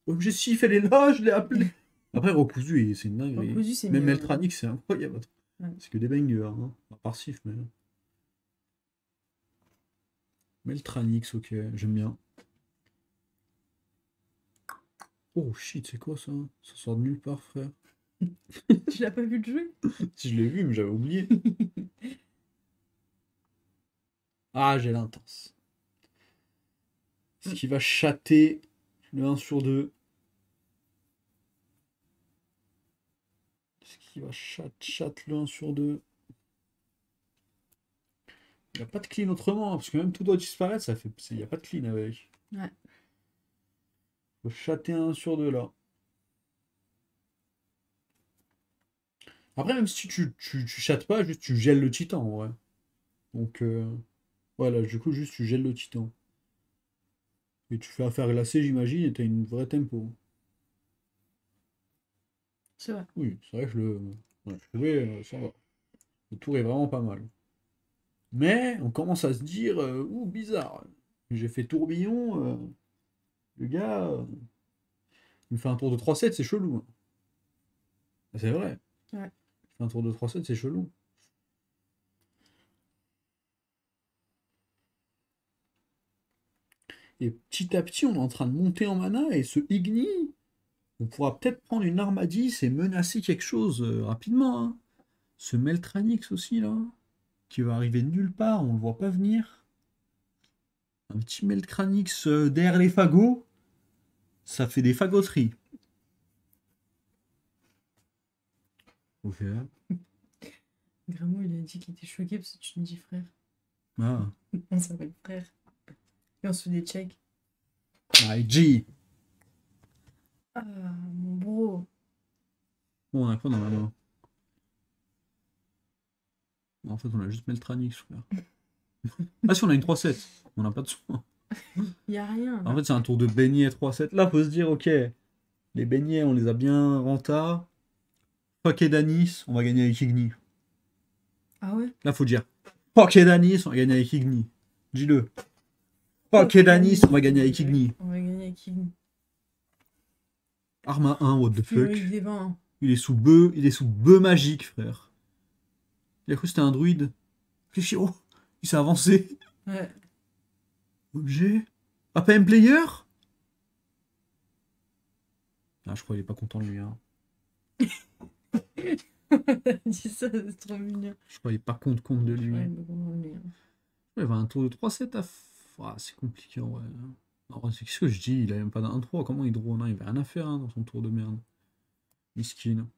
Speaker 1: OMG Sif, elle est là, je l'ai appelé. Après, Rokuzu, c'est une dinguerie.
Speaker 2: Recousu, c'est
Speaker 1: Même
Speaker 2: mieux.
Speaker 1: Eltranic, c'est incroyable.
Speaker 2: Ouais.
Speaker 1: C'est que des bangers, hein. À part Sif, mais. Meltranix, ok, j'aime bien. Oh shit, c'est quoi ça? Ça sort de nulle part, frère.
Speaker 2: Tu l'as pas vu le jeu?
Speaker 1: Si je l'ai vu, mais j'avais oublié. Ah, j'ai l'intense. Ce qui va chatter le 1 sur 2. Ce qui va chatte le 1 sur 2. Il n'y a pas de clean autrement, hein, parce que même tout doit disparaître, ça fait. Il n'y a pas de clean avec.
Speaker 2: Ouais.
Speaker 1: Faut chatter un 1 sur 2 là. Après, même si tu chattes pas, juste tu gèles le titan en vrai. Donc voilà, du coup, juste tu gèles le titan. Et tu fais affaire glacée, j'imagine, et t'as une vraie tempo.
Speaker 2: C'est vrai.
Speaker 1: Oui, c'est vrai que ouais, je trouvais, ça va. Le tour est vraiment pas mal. Mais on commence à se dire, ouh, bizarre. J'ai fait tourbillon, le gars, il me fait un tour de 3-7, c'est chelou, hein. C'est vrai.
Speaker 2: Ouais.
Speaker 1: Il fait un tour de 3-7, c'est chelou. Et petit à petit, on est en train de monter en mana, et ce Igni, on pourra peut-être prendre une arme à 10 et menacer quelque chose rapidement, hein. Ce Meltranix aussi, là, qui va arriver de nulle part, on le voit pas venir. Un petit Meltranix derrière les fagots, ça fait des fagoteries. Ok.
Speaker 2: Gramo, il a dit qu'il était choqué parce que tu me dis frère.
Speaker 1: Ah.
Speaker 2: On s'appelle frère. Et on se fait des checks.
Speaker 1: IG.
Speaker 2: Ah, mon bro.
Speaker 1: Bon, on a quoi dans la main? En fait, on a juste Meltranix, frère. Ah si, on a une 3-7. On n'a pas de soin.
Speaker 2: Y a rien.
Speaker 1: En
Speaker 2: Là.
Speaker 1: fait, c'est un tour de beignet 3-7. Là, faut se dire, ok, les beignets, on les a bien renta. Paquet d'anis, on va gagner avec Igni.
Speaker 2: Ah ouais?
Speaker 1: Là, faut dire, paquet d'anis, on va gagner avec Igni. Dis-le. Paquet d'anis, on va gagner avec Igni.
Speaker 2: On va gagner avec Igni.
Speaker 1: Arma 1, what the fuck.
Speaker 2: Fury des vents.
Speaker 1: Il est sous bœuf magique, frère. Il a cru que c'était un druide. Réfléchis, oh, il s'est avancé.
Speaker 2: Ouais.
Speaker 1: Objet. APM player. Ah, je crois qu'il est pas content lui, hein.
Speaker 2: Dis ça, c'est trop mignon.
Speaker 1: Je crois qu'il est pas compte de lui.
Speaker 2: Ouais, mais bon, lui, hein.
Speaker 1: Ouais, il va un tour de 3-7 à. Ah, c'est compliqué en vrai. Alors, qu'est-ce que je dis? Il a même pas d'un 3. Comment il draw? Non, il avait rien à faire, hein, dans son tour de merde. Miskin.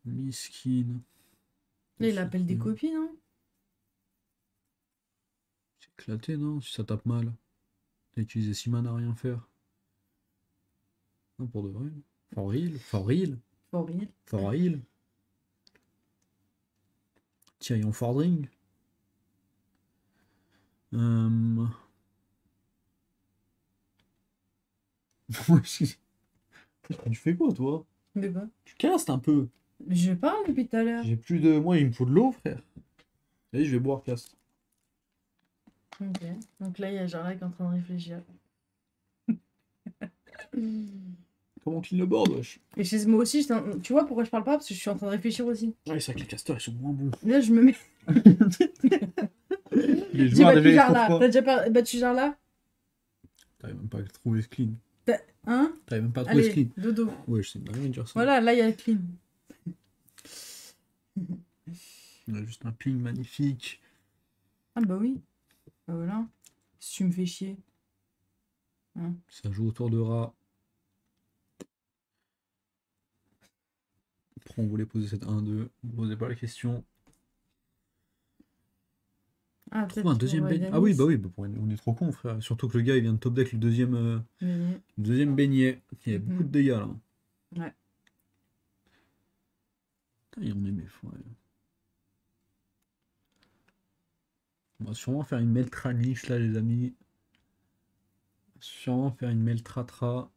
Speaker 1: Miskin.
Speaker 2: Là, il appelle des copines, hein.
Speaker 1: C'est éclaté, non? Si ça tape mal. T'as utilisé 6 mana à rien faire. Non, pour de vrai. For real. For real.
Speaker 2: For real.
Speaker 1: For real. Tyrion Fordring. Tu fais quoi, toi?
Speaker 2: De quoi?
Speaker 1: Tu castes un peu.
Speaker 2: Je parle depuis tout à l'heure.
Speaker 1: J'ai plus de. Moi, il me faut de l'eau, frère. Allez, je vais boire, casse.
Speaker 2: Ok. Donc là, il y a Jarla qui est en train de réfléchir.
Speaker 1: Comment qu'il le board, wesh?
Speaker 2: Et chez moi aussi, tu vois pourquoi je parle pas? Parce que je suis en train de réfléchir aussi.
Speaker 1: Ouais, c'est vrai que les casteurs, ils sont moins bons.
Speaker 2: Là, je me mets.
Speaker 1: Les
Speaker 2: J'ai
Speaker 1: joueurs
Speaker 2: battu
Speaker 1: déjà, ils
Speaker 2: Jarla.
Speaker 1: trouvent
Speaker 2: T'as
Speaker 1: pas.
Speaker 2: déjà battu Jarla?
Speaker 1: T'avais même pas trouvé ce clean.
Speaker 2: Hein?
Speaker 1: T'avais même pas trouvé ce
Speaker 2: Allez,
Speaker 1: clean.
Speaker 2: dodo.
Speaker 1: Ouais, je sais rien de dire ça.
Speaker 2: Voilà, là, il y a le clean.
Speaker 1: On a juste un ping magnifique.
Speaker 2: Ah bah oui. Bah voilà. Si tu me fais chier. Hein?
Speaker 1: Ça joue autour de rat. pourquoi on voulait poser cette 1-2. Ne posez pas la question.
Speaker 2: Ah,
Speaker 1: Trouve
Speaker 2: peut-être
Speaker 1: un
Speaker 2: pour
Speaker 1: deuxième beignet. Ah
Speaker 2: Danis.
Speaker 1: oui, bah oui, bah on est trop con, frère. Surtout que le gars, il vient de top deck le deuxième beignet. Il y a beaucoup de dégâts, là.
Speaker 2: Ouais.
Speaker 1: Putain, on est mes frères. On va sûrement faire une Meltranix, là, les amis. Sûrement faire une Meltratra.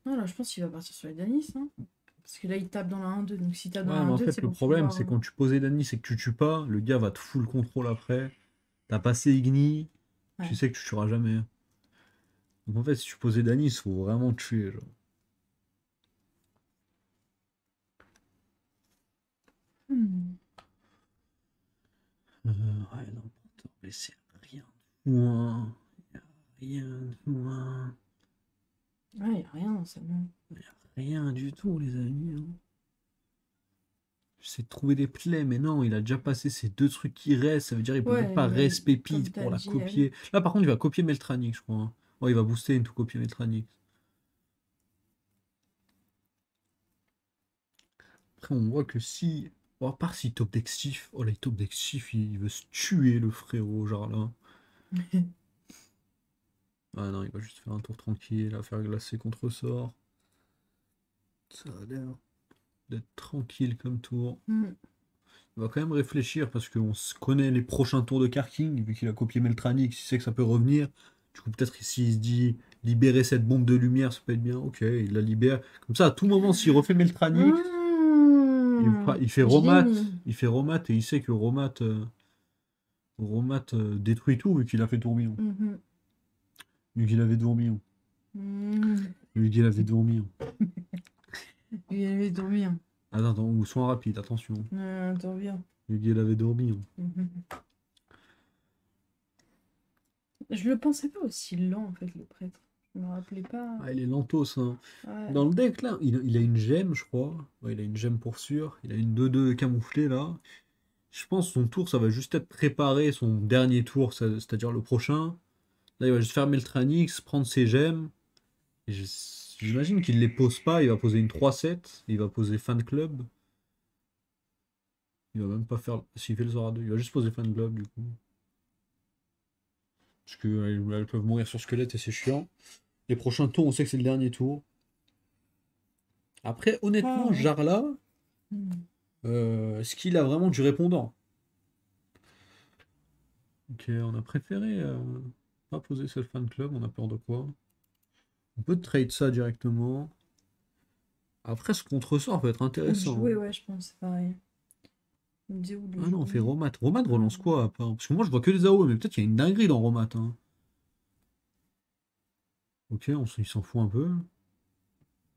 Speaker 2: Non, là, je pense qu'il va partir sur les Danis. Hein. Parce que là, il tape dans la 1-2. Donc, s'il tape dans
Speaker 1: Ouais,
Speaker 2: la
Speaker 1: mais en
Speaker 2: 1-2,
Speaker 1: fait,
Speaker 2: c'est
Speaker 1: le
Speaker 2: pour
Speaker 1: problème,
Speaker 2: pouvoir.
Speaker 1: c'est quand tu poses Danis et que tu tues pas, le gars va te full contrôle après. T'as passé Igni, tu
Speaker 2: Ouais.
Speaker 1: sais que tu tueras jamais. Donc en fait, si tu posais Danis, il faut vraiment tuer, genre.
Speaker 2: Hmm.
Speaker 1: Ouais, non, attends, mais c'est rien de moins. Rien de moins.
Speaker 2: Ouais, il n'y a rien dans sa main.
Speaker 1: Rien du tout, les amis. Hein. J'essaie de trouver des plays, mais non, il a déjà passé ces deux trucs qui restent. Ça veut dire qu'il peut même
Speaker 2: Ouais,
Speaker 1: pas
Speaker 2: mais
Speaker 1: reste
Speaker 2: comme
Speaker 1: pépite
Speaker 2: t'as
Speaker 1: pour la
Speaker 2: dit,
Speaker 1: copier. Là, par contre, il va copier Meltranic, je crois. Hein. Ouais, il va booster une tout copier Meltranic. Après, on voit que si. Bon, à part si top deck Sif. Oh là, il top deck Sif, il veut se tuer, le frérot, genre là. Ah non, il va juste faire un tour tranquille, à faire glacer contre sort. Ça a l'air d'être tranquille comme tour.
Speaker 2: Hmm.
Speaker 1: Il va quand même réfléchir parce qu'on connaît les prochains tours de Karking, vu qu'il a copié Meltranic, il sait que ça peut revenir. Du coup, peut-être s'il se dit libérer cette bombe de lumière, ça peut être bien. Ok, il la libère. Comme ça, à tout moment, s'il refait Meltranic, il fait Romat.
Speaker 2: Génie.
Speaker 1: Il fait Romat et il sait que Romat détruit tout vu qu'il a fait tourbillon.
Speaker 2: Mhm.
Speaker 1: Vu qu'il avait tourbillon.
Speaker 2: Mhm.
Speaker 1: Vu qu'il avait tourbillon.
Speaker 2: Il avait dormi. Hein.
Speaker 1: Attends, ou soin rapide, attention.
Speaker 2: Dormi.
Speaker 1: Vu qu'il avait tourbillon.
Speaker 2: Mhm. Je le pensais pas aussi lent, en fait, le prêtre. Je me rappelais pas.
Speaker 1: Ah, il est lentos, hein.
Speaker 2: Ouais.
Speaker 1: Dans le deck, là, il a une gemme, je crois. Ouais, il a une gemme pour sûr. Il a une 2-2 camouflée, là. Je pense que son tour, ça va juste être préparé, son dernier tour, c'est-à-dire le prochain. Là, il va juste fermer le Tranix, prendre ses gemmes. Et j'imagine qu'il les pose pas. Il va poser une 3-7. Il va poser Fan Club. Il va même pas faire. S'il fait le Zora 2, il va juste poser Fan Club, du coup. Parce qu'elles peuvent mourir sur squelette et c'est chiant. Les prochains tours, on sait que c'est le dernier tour. Après, honnêtement,
Speaker 2: Ah.
Speaker 1: Jarla,
Speaker 2: Mhm.
Speaker 1: est-ce qu'il a vraiment du répondant? Ok, on a préféré pas poser ce fan club, on a peur de quoi? On peut trade ça directement. Après, ce contre-sort peut être
Speaker 2: Ou le
Speaker 1: intéressant.
Speaker 2: jouer, ouais, je pense, c'est pareil. On me dit où le
Speaker 1: Ah non, on fait
Speaker 2: jouer.
Speaker 1: Romat. Romat relance
Speaker 2: Ah.
Speaker 1: quoi après? Parce que moi je vois que des AOE, mais peut-être qu'il y a une dinguerie dans Romat. Hein. Ok, il s'en fout un peu.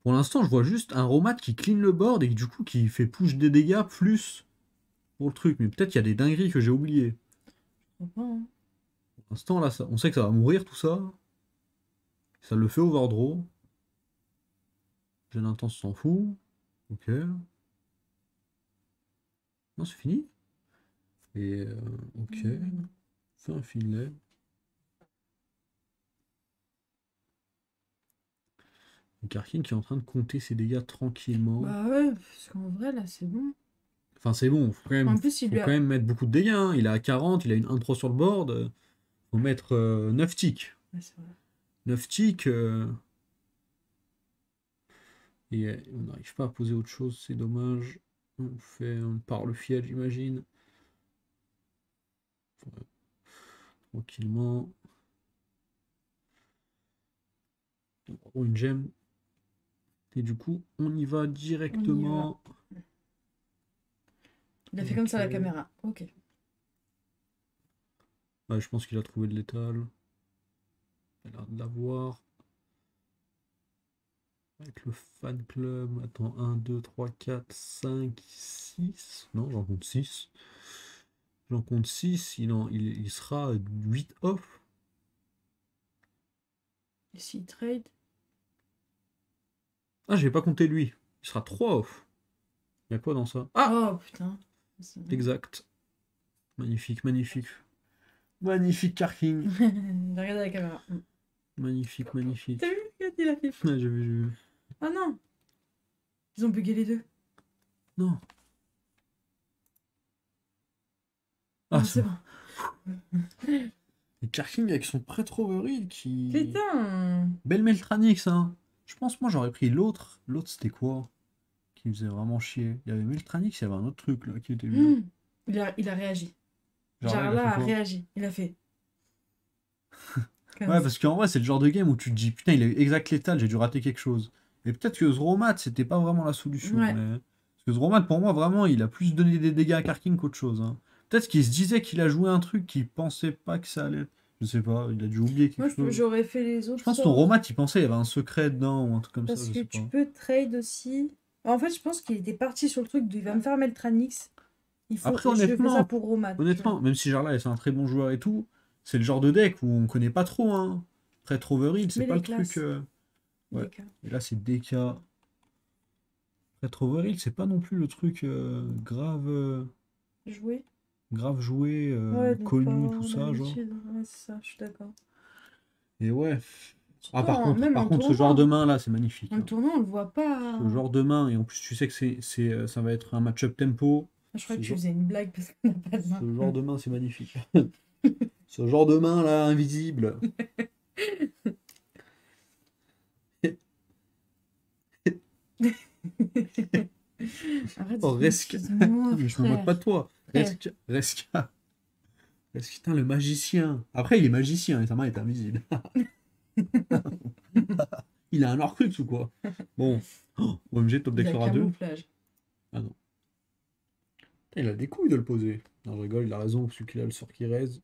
Speaker 1: Pour l'instant, je vois juste un Romat qui clean le board et du coup qui fait push des dégâts plus pour le truc. Mais peut-être qu'il y a des dingueries que j'ai oubliées.
Speaker 2: Je crois pas, hein.
Speaker 1: Pour l'instant, là, on sait que ça va mourir tout ça. Ça le fait overdraw. J'ai l'intention s'en fout. Ok. Non, c'est fini. Et ok.
Speaker 2: Mhm.
Speaker 1: Fais un filet. Karkin qui est en train de compter ses dégâts tranquillement.
Speaker 2: Bah ouais, parce qu'en vrai, là, c'est bon.
Speaker 1: Enfin, c'est bon.
Speaker 2: En plus, il
Speaker 1: Faut
Speaker 2: lui
Speaker 1: quand
Speaker 2: a.
Speaker 1: même mettre beaucoup de dégâts. Hein. Il est à 40, il a une 1-3 sur le board. Faut mettre 9 ticks.
Speaker 2: Ouais, c'est vrai.
Speaker 1: 9 ticks. Et on n'arrive pas à poser autre chose, c'est dommage. On part le fiel, j'imagine. Ouais. Tranquillement. Oh, une gemme. Et du coup, on y va
Speaker 2: On y va.
Speaker 1: directement.
Speaker 2: Il a fait comme ça la
Speaker 1: Ok.
Speaker 2: caméra. Ok.
Speaker 1: Ouais, je pense qu'il a trouvé de l'étal. Il a l'air de l'avoir. Avec le fan club. Attends, 1, 2, 3, 4, 5, 6. Non, j'en compte 6. J'en compte 6. Il sera 8 off.
Speaker 2: Et s'il trade.
Speaker 1: Ah, je vais pas compter lui. Il sera 3 off. Il y a quoi dans ça? Ah!
Speaker 2: Oh putain.
Speaker 1: Exact. Magnifique, magnifique. Magnifique Karking.
Speaker 2: Regarde la caméra.
Speaker 1: Magnifique, magnifique.
Speaker 2: T'as vu? Regarde, il a fait.
Speaker 1: Ouais, j'ai vu, j'ai vu.
Speaker 2: Ah non. Ils ont bugué les deux.
Speaker 1: Non. Ah,
Speaker 2: Non,
Speaker 1: c'est
Speaker 2: c'est
Speaker 1: bon.
Speaker 2: bon.
Speaker 1: Et Karking avec son prêtre overheal qui...
Speaker 2: Putain.
Speaker 1: Belle Meltranix, hein. Je pense, moi, j'aurais pris l'autre. L'autre, c'était quoi? Qui me faisait vraiment chier. Il y avait Meltranix, il y avait un autre truc, là, qui était bien.
Speaker 2: Il a réagi.
Speaker 1: Genre là, il a fait
Speaker 2: Jarla a
Speaker 1: quoi?
Speaker 2: réagi. Il a fait
Speaker 1: Ouais,
Speaker 2: 15.
Speaker 1: parce qu'en vrai, c'est le genre de game où tu te dis, putain, il est exact létal, j'ai dû rater quelque chose. Et peut-être que Zromat, c'était pas vraiment la solution.
Speaker 2: Ouais.
Speaker 1: Mais... Parce que Zromat, pour moi, vraiment, il a plus donné des dégâts à Karking qu'autre chose, hein. Peut-être qu'il se disait qu'il a joué un truc qu'il pensait pas que ça allait. Je sais pas, il a dû oublier
Speaker 2: Moi,
Speaker 1: quelque chose.
Speaker 2: j'aurais fait les
Speaker 1: Je
Speaker 2: autres
Speaker 1: pense que ton
Speaker 2: sorts.
Speaker 1: Romat, il pensait qu'il y avait un secret dedans ou un truc comme ça,
Speaker 2: Parce
Speaker 1: je
Speaker 2: que
Speaker 1: sais
Speaker 2: tu
Speaker 1: pas.
Speaker 2: peux trade aussi. En fait, je pense qu'il était parti sur le truc de il va me faire Meltranix.
Speaker 1: Après,
Speaker 2: Je fais ça
Speaker 1: honnêtement,
Speaker 2: pour Romat, tu vois.
Speaker 1: honnêtement, même si Jarla c'est un très bon joueur et tout, c'est le genre de deck où on connaît pas trop, hein. Prêtre Overheal, c'est
Speaker 2: Mais
Speaker 1: pas
Speaker 2: les
Speaker 1: le truc.
Speaker 2: classes,
Speaker 1: Ouais.
Speaker 2: des cas.
Speaker 1: Et là, c'est DK. Prêtre Overheal, c'est pas non plus le truc grave,
Speaker 2: Jouer.
Speaker 1: grave joué,
Speaker 2: Ouais, de
Speaker 1: connu, tout
Speaker 2: pas
Speaker 1: ça, genre.
Speaker 2: d'habitude. Ouais, c'est ça, je suis d'accord.
Speaker 1: Et ouais. Ah,
Speaker 2: Surtout, même
Speaker 1: par
Speaker 2: en
Speaker 1: contre, ce genre
Speaker 2: tournoi,
Speaker 1: de
Speaker 2: hein.
Speaker 1: main là, c'est magnifique,
Speaker 2: En
Speaker 1: hein.
Speaker 2: tournoi, on le voit
Speaker 1: Ce
Speaker 2: pas.
Speaker 1: genre de main, et en plus, tu sais que ça va être un match-up tempo.
Speaker 2: Je crois
Speaker 1: Ce
Speaker 2: que tu
Speaker 1: genre,
Speaker 2: faisais une blague parce qu'on n'a pas de main.
Speaker 1: ce genre de main, c'est magnifique. Ce genre de main là, invisible.
Speaker 2: Arrête de
Speaker 1: Oh,
Speaker 2: te
Speaker 1: Reska.
Speaker 2: moquer de moi,
Speaker 1: Mais je me moque pas
Speaker 2: frère.
Speaker 1: de toi.
Speaker 2: Frère.
Speaker 1: Reska. Putain, le magicien. Après, il est magicien et sa main est invisible. Il a un Horcrux ou quoi? Bon. Oh, OMG, top
Speaker 2: Il
Speaker 1: deck
Speaker 2: a
Speaker 1: sera 2.
Speaker 2: camouflage.
Speaker 1: Ah non. Putain, il a des couilles de le poser. Non, je rigole, il a raison, parce qu'il a le sort qui raise.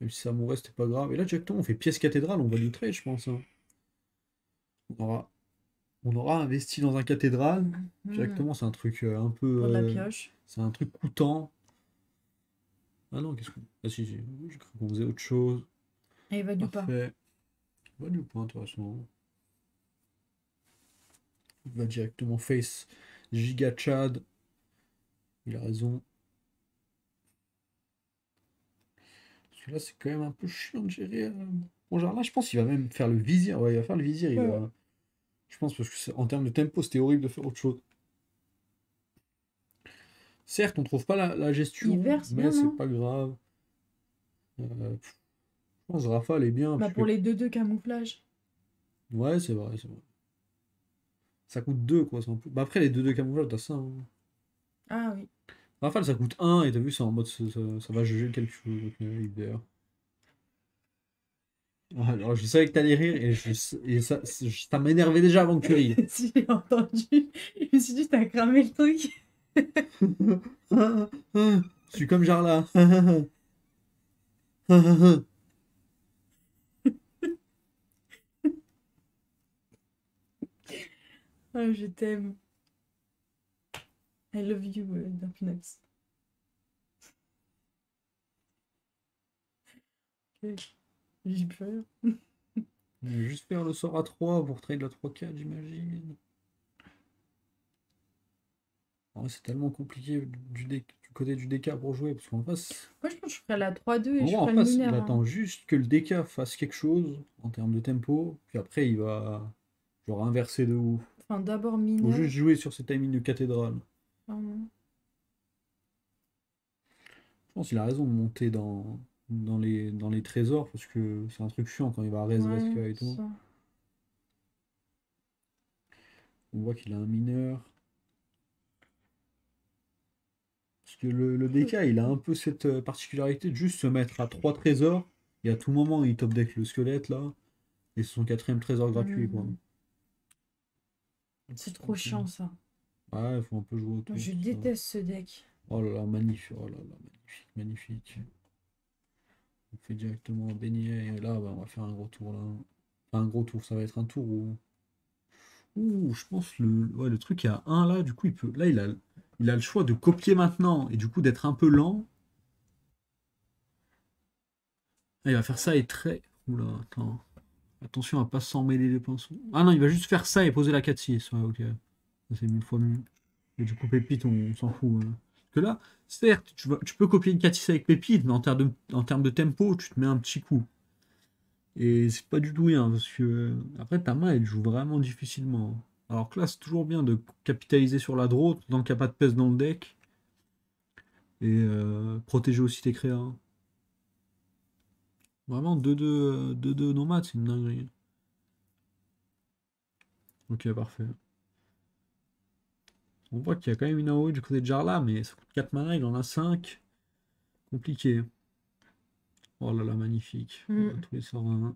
Speaker 1: Même si ça mourait, c'était pas grave. Et là, directement, on fait pièce cathédrale, on va du trade, je pense, hein. On aura, on aura investi dans un cathédrale. Directement, c'est un truc un peu.
Speaker 2: Pour de la pioche.
Speaker 1: C'est un truc coûtant. Ah non, qu'est-ce qu'on. Ah si, si. J'ai cru qu'on faisait autre chose.
Speaker 2: Et il va du pas.
Speaker 1: Parfait. Va du point, intéressant. Il va directement face Giga Chad. Il a raison. Parce que là, c'est quand même un peu chiant de gérer. Bon, genre là, je pense qu'il va même faire le vizir. Ouais, il va faire le vizir. Il
Speaker 2: Ouais.
Speaker 1: va... Je pense parce que en termes de tempo, c'était horrible de faire autre chose. Certes, on trouve pas la
Speaker 2: Il
Speaker 1: gestion,
Speaker 2: verse
Speaker 1: mais
Speaker 2: bien,
Speaker 1: c'est
Speaker 2: non?
Speaker 1: pas grave. Je pense que Rafale est bien.
Speaker 2: Bah
Speaker 1: Parce
Speaker 2: pour
Speaker 1: que...
Speaker 2: les 2-2 camouflage.
Speaker 1: Ouais, c'est vrai, c'est vrai. Ça coûte 2 quoi. C'est un peu... Bah, après, les 2 camouflage, t'as ça, hein.
Speaker 2: Ah oui.
Speaker 1: Rafale, ça coûte 1 et t'as vu, c'est en mode ça va juger quelque chose. Donc, IDR. Alors, je savais que t'allais rire et ça m'énervait déjà avant que tu ries.
Speaker 2: Si j'ai entendu, je me suis dit, t'as cramé le truc.
Speaker 1: Je suis comme Jarla.
Speaker 2: Ah, je t'aime. I love you, Darknuts. Ok. J'ai plus rien.
Speaker 1: Je vais juste faire le sort à 3 pour trade la 3-4, j'imagine. En vrai, c'est tellement compliqué du côté du DK pour jouer, parce qu'en face,
Speaker 2: Moi, je pense que je ferais la 3-2
Speaker 1: en
Speaker 2: et
Speaker 1: vrai,
Speaker 2: je
Speaker 1: en
Speaker 2: ferais le
Speaker 1: face, il
Speaker 2: mineur, hein.
Speaker 1: attend juste que le DK fasse quelque chose en termes de tempo, puis après, il va genre inverser de ouf.
Speaker 2: Enfin, d'abord
Speaker 1: Faut
Speaker 2: mineur.
Speaker 1: juste jouer sur ces timings de cathédrale.
Speaker 2: Pardon.
Speaker 1: Je pense qu'il a raison de monter dans les trésors, parce que c'est un truc chiant quand il va à Res
Speaker 2: Ouais,
Speaker 1: Resca et
Speaker 2: c'est
Speaker 1: tout.
Speaker 2: ça.
Speaker 1: On voit qu'il a un mineur. Parce que le DK, il a un peu cette particularité de juste se mettre à 3 trésors, et à tout moment, il top deck le squelette, là, et c'est son quatrième trésor gratuit, quoi.
Speaker 2: Hmm. C'est trop chiant, ça.
Speaker 1: Ouais, il faut un peu jouer
Speaker 2: Moi,
Speaker 1: autour,
Speaker 2: je
Speaker 1: tout ça.
Speaker 2: déteste ce deck.
Speaker 1: Oh là là, magnifique, oh là là, magnifique, magnifique. On fait directement un beignet, et là, bah, on va faire un gros tour, là. Enfin, un gros tour, ça va être un tour où... Ouh, je pense ouais, le truc, il y a un là, du coup, il peut... Là, il a le choix de copier maintenant, et du coup, d'être un peu lent. Là, il va faire ça et très... Oula, attends. Attention à pas s'en mêler les pinceaux. Ah non, il va juste faire ça et poser la 4-6. Ouais, ok. Ça, c'est 1000 fois mieux. Et du coup, Pépite, on s'en fout. Parce que là, certes, tu peux copier une 4-6 avec Pépite, mais en termes de tempo, tu te mets un petit coup. Et c'est pas du tout rien, parce que après, ta main, elle joue vraiment difficilement. Alors que là, c'est toujours bien de capitaliser sur la draw, tant qu'il n'y a pas de peste dans le deck. Et protéger aussi tes créas. Vraiment, 2-2 nomades, c'est une dinguerie. Ok, parfait. On voit qu'il y a quand même une AOE du côté de Jarla, mais ça coûte 4 mana, il en a 5. Compliqué. Oh là là, magnifique. On va tous les sorts un.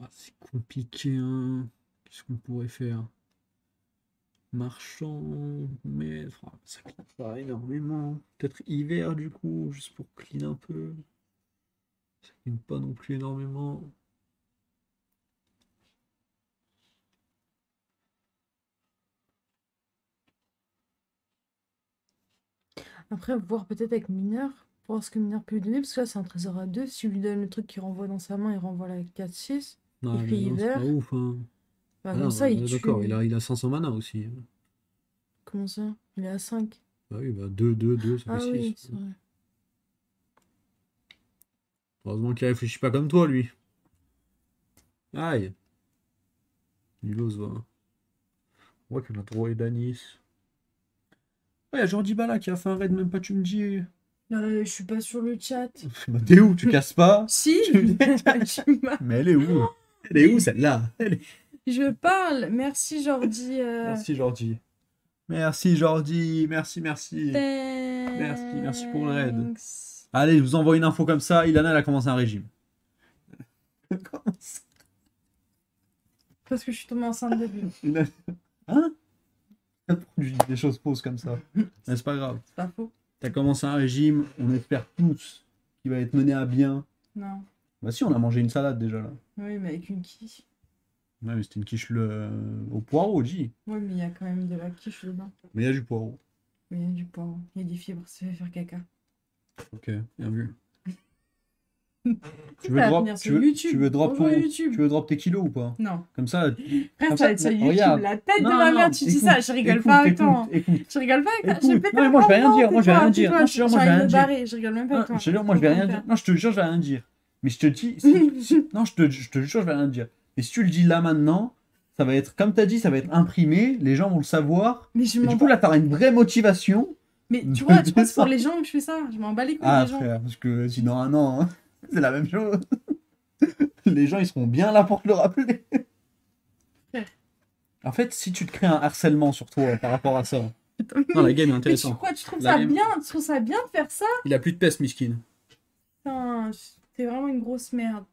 Speaker 1: Ah, c'est compliqué, hein. Qu'est-ce qu'on pourrait faire? Marchand, maître. Ah, ça clean pas énormément. Peut-être hiver du coup, juste pour clean un peu. Ça clean pas non plus énormément.
Speaker 2: Après, voir peut-être avec Mineur, pour voir ce que Mineur peut lui donner, parce que là, c'est un trésor à 2. Si tu lui donnes le truc qu'il renvoie dans sa main, il renvoie la 4-6.
Speaker 1: Non,
Speaker 2: Il fait
Speaker 1: mais non, c'est
Speaker 2: hiver.
Speaker 1: pas ouf, hein.
Speaker 2: Bah,
Speaker 1: Ah
Speaker 2: comme
Speaker 1: non,
Speaker 2: ça, il
Speaker 1: d'accord,
Speaker 2: tue.
Speaker 1: il a 500 mana aussi.
Speaker 2: Comment ça? Il est à 5.
Speaker 1: Bah oui, bah 2, 2, 2, ça fait
Speaker 2: Ah
Speaker 1: 6.
Speaker 2: oui, c'est vrai.
Speaker 1: Heureusement qu'il réfléchit pas comme toi, lui. Aïe. Nulos va. On voit qu'on a trouvé Danis. Ouais, il y a Jordi Bala qui a fait un raid, même pas tu me dis.
Speaker 2: Je suis pas sur le chat.
Speaker 1: Bah, t'es où? Tu casses pas?
Speaker 2: Si!
Speaker 1: Tu-
Speaker 2: Tu m'as-
Speaker 1: Mais elle est où? Elle est où celle-là? Elle est-
Speaker 2: Je parle. Merci, Jordi.
Speaker 1: Merci Jordi. Merci Jordi. Merci, merci. Merci pour le raid.
Speaker 2: Thanks.
Speaker 1: Allez, je vous envoie une info comme ça. Ilana, elle a commencé un régime. Comment ça
Speaker 2: Parce que je suis tombée enceinte de lui.
Speaker 1: Ilana- Hein? Pourquoi je dis des choses fausses comme ça? Mais c'est pas grave.
Speaker 2: C'est pas faux.
Speaker 1: T'as commencé un régime, on espère tous qu'il va être mené à bien.
Speaker 2: Non.
Speaker 1: Bah si, on a mangé une salade déjà là.
Speaker 2: Oui, mais avec une quiche.
Speaker 1: Ouais, mais c'était une quiche au poireau, dis.
Speaker 2: Oui, mais il y a quand même de la quiche dedans.
Speaker 1: Mais il y a du poireau.
Speaker 2: Oui, il y a du poivron. Il y a des fibres, ça fait faire caca.
Speaker 1: Ok, bien vu.
Speaker 2: Tu vas venir sur YouTube.
Speaker 1: tu veux drop
Speaker 2: Bonjour,
Speaker 1: ton-
Speaker 2: YouTube.
Speaker 1: tu veux drop tes kilos ou pas?
Speaker 2: Non.
Speaker 1: Comme ça.
Speaker 2: Frère,
Speaker 1: Comme
Speaker 2: ça va être sur
Speaker 1: mais
Speaker 2: YouTube.
Speaker 1: regarde.
Speaker 2: La tête de
Speaker 1: Non,
Speaker 2: ma
Speaker 1: non,
Speaker 2: mère, tu dis
Speaker 1: écoute,
Speaker 2: ça. Je rigole
Speaker 1: écoute,
Speaker 2: pas avec
Speaker 1: écoute,
Speaker 2: toi.
Speaker 1: écoute.
Speaker 2: Je rigole pas avec toi.
Speaker 1: Écoute,
Speaker 2: J'ai pété
Speaker 1: non, mais
Speaker 2: un
Speaker 1: moi, je vais rien
Speaker 2: plomb,
Speaker 1: dire, moi, je vais
Speaker 2: tais-toi,
Speaker 1: rien dire.
Speaker 2: tais-toi,
Speaker 1: Non, je te jure, moi, je vais
Speaker 2: j'ai envie
Speaker 1: rien
Speaker 2: de
Speaker 1: dire.
Speaker 2: barrer, je rigole même pas avec toi.
Speaker 1: Je te jure, moi je vais rien dire. Non, je te jure, je vais rien dire. Mais je te dis. Non, je te jure, je vais rien dire. Et si tu le dis là maintenant, ça va être, comme t'as dit, ça va être imprimé, les gens vont le savoir.
Speaker 2: Mais je
Speaker 1: Et
Speaker 2: m'en
Speaker 1: du coup, là, t'auras une vraie motivation.
Speaker 2: Mais tu vois, tu
Speaker 1: de
Speaker 2: penses
Speaker 1: ça.
Speaker 2: pour les gens que je fais ça. Je m'en bats les couilles
Speaker 1: Ah,
Speaker 2: des gens.
Speaker 1: frère, parce que sinon, un an, hein, c'est la même chose. Les gens, ils seront bien là pour te le rappeler.
Speaker 2: Frère.
Speaker 1: En fait, si tu te crées un harcèlement sur toi par rapport à ça.
Speaker 2: Attends,
Speaker 1: Non, la game est
Speaker 2: mais
Speaker 1: intéressante.
Speaker 2: quoi, tu trouves
Speaker 1: La
Speaker 2: ça
Speaker 1: game-
Speaker 2: bien? Tu trouves ça bien de faire ça?
Speaker 1: Il a plus de peste, miskin.
Speaker 2: Putain, t'es vraiment une grosse merde.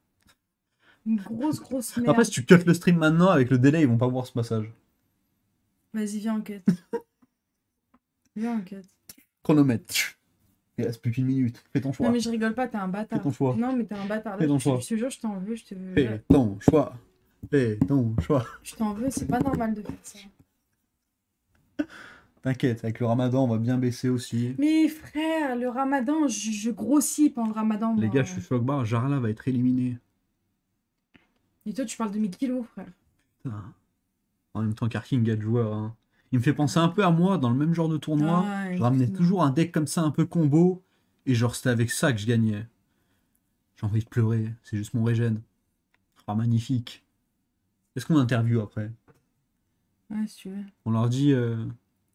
Speaker 2: Une grosse merde.
Speaker 1: Après, si tu cut le stream maintenant, avec le délai, ils vont pas voir ce passage.
Speaker 2: Vas-y, viens enquête. Viens enquête.
Speaker 1: Chronomètre. Il reste plus qu'une minute. Fais ton choix.
Speaker 2: Non mais je rigole pas, t'es un bâtard.
Speaker 1: Fais ton choix.
Speaker 2: Non mais t'es un bâtard. Là,
Speaker 1: Fais ton
Speaker 2: je
Speaker 1: choix.
Speaker 2: te jure, je t'en veux, je te veux.
Speaker 1: Fais ton choix. Fais ton choix.
Speaker 2: Je t'en veux, c'est pas normal de faire ça.
Speaker 1: T'inquiète, avec le ramadan, on va bien baisser aussi.
Speaker 2: Mais frère, le ramadan, je grossis pendant le ramadan.
Speaker 1: Les
Speaker 2: moi.
Speaker 1: gars, je suis Fogbar, Jarla va être éliminé.
Speaker 2: Et toi, tu parles de mes kilos, frère.
Speaker 1: Putain. En même temps, Karking, gars de joueur. Hein. Il me fait penser un peu à moi dans le même genre de tournoi.
Speaker 2: Ah,
Speaker 1: Je ramenais
Speaker 2: excuse-moi.
Speaker 1: toujours un deck comme ça, un peu combo. Et genre, c'était avec ça que je gagnais. J'ai envie de pleurer. C'est juste mon régène. Ah, magnifique. Est-ce qu'on interview après?
Speaker 2: Ouais, si tu veux.
Speaker 1: On leur dit.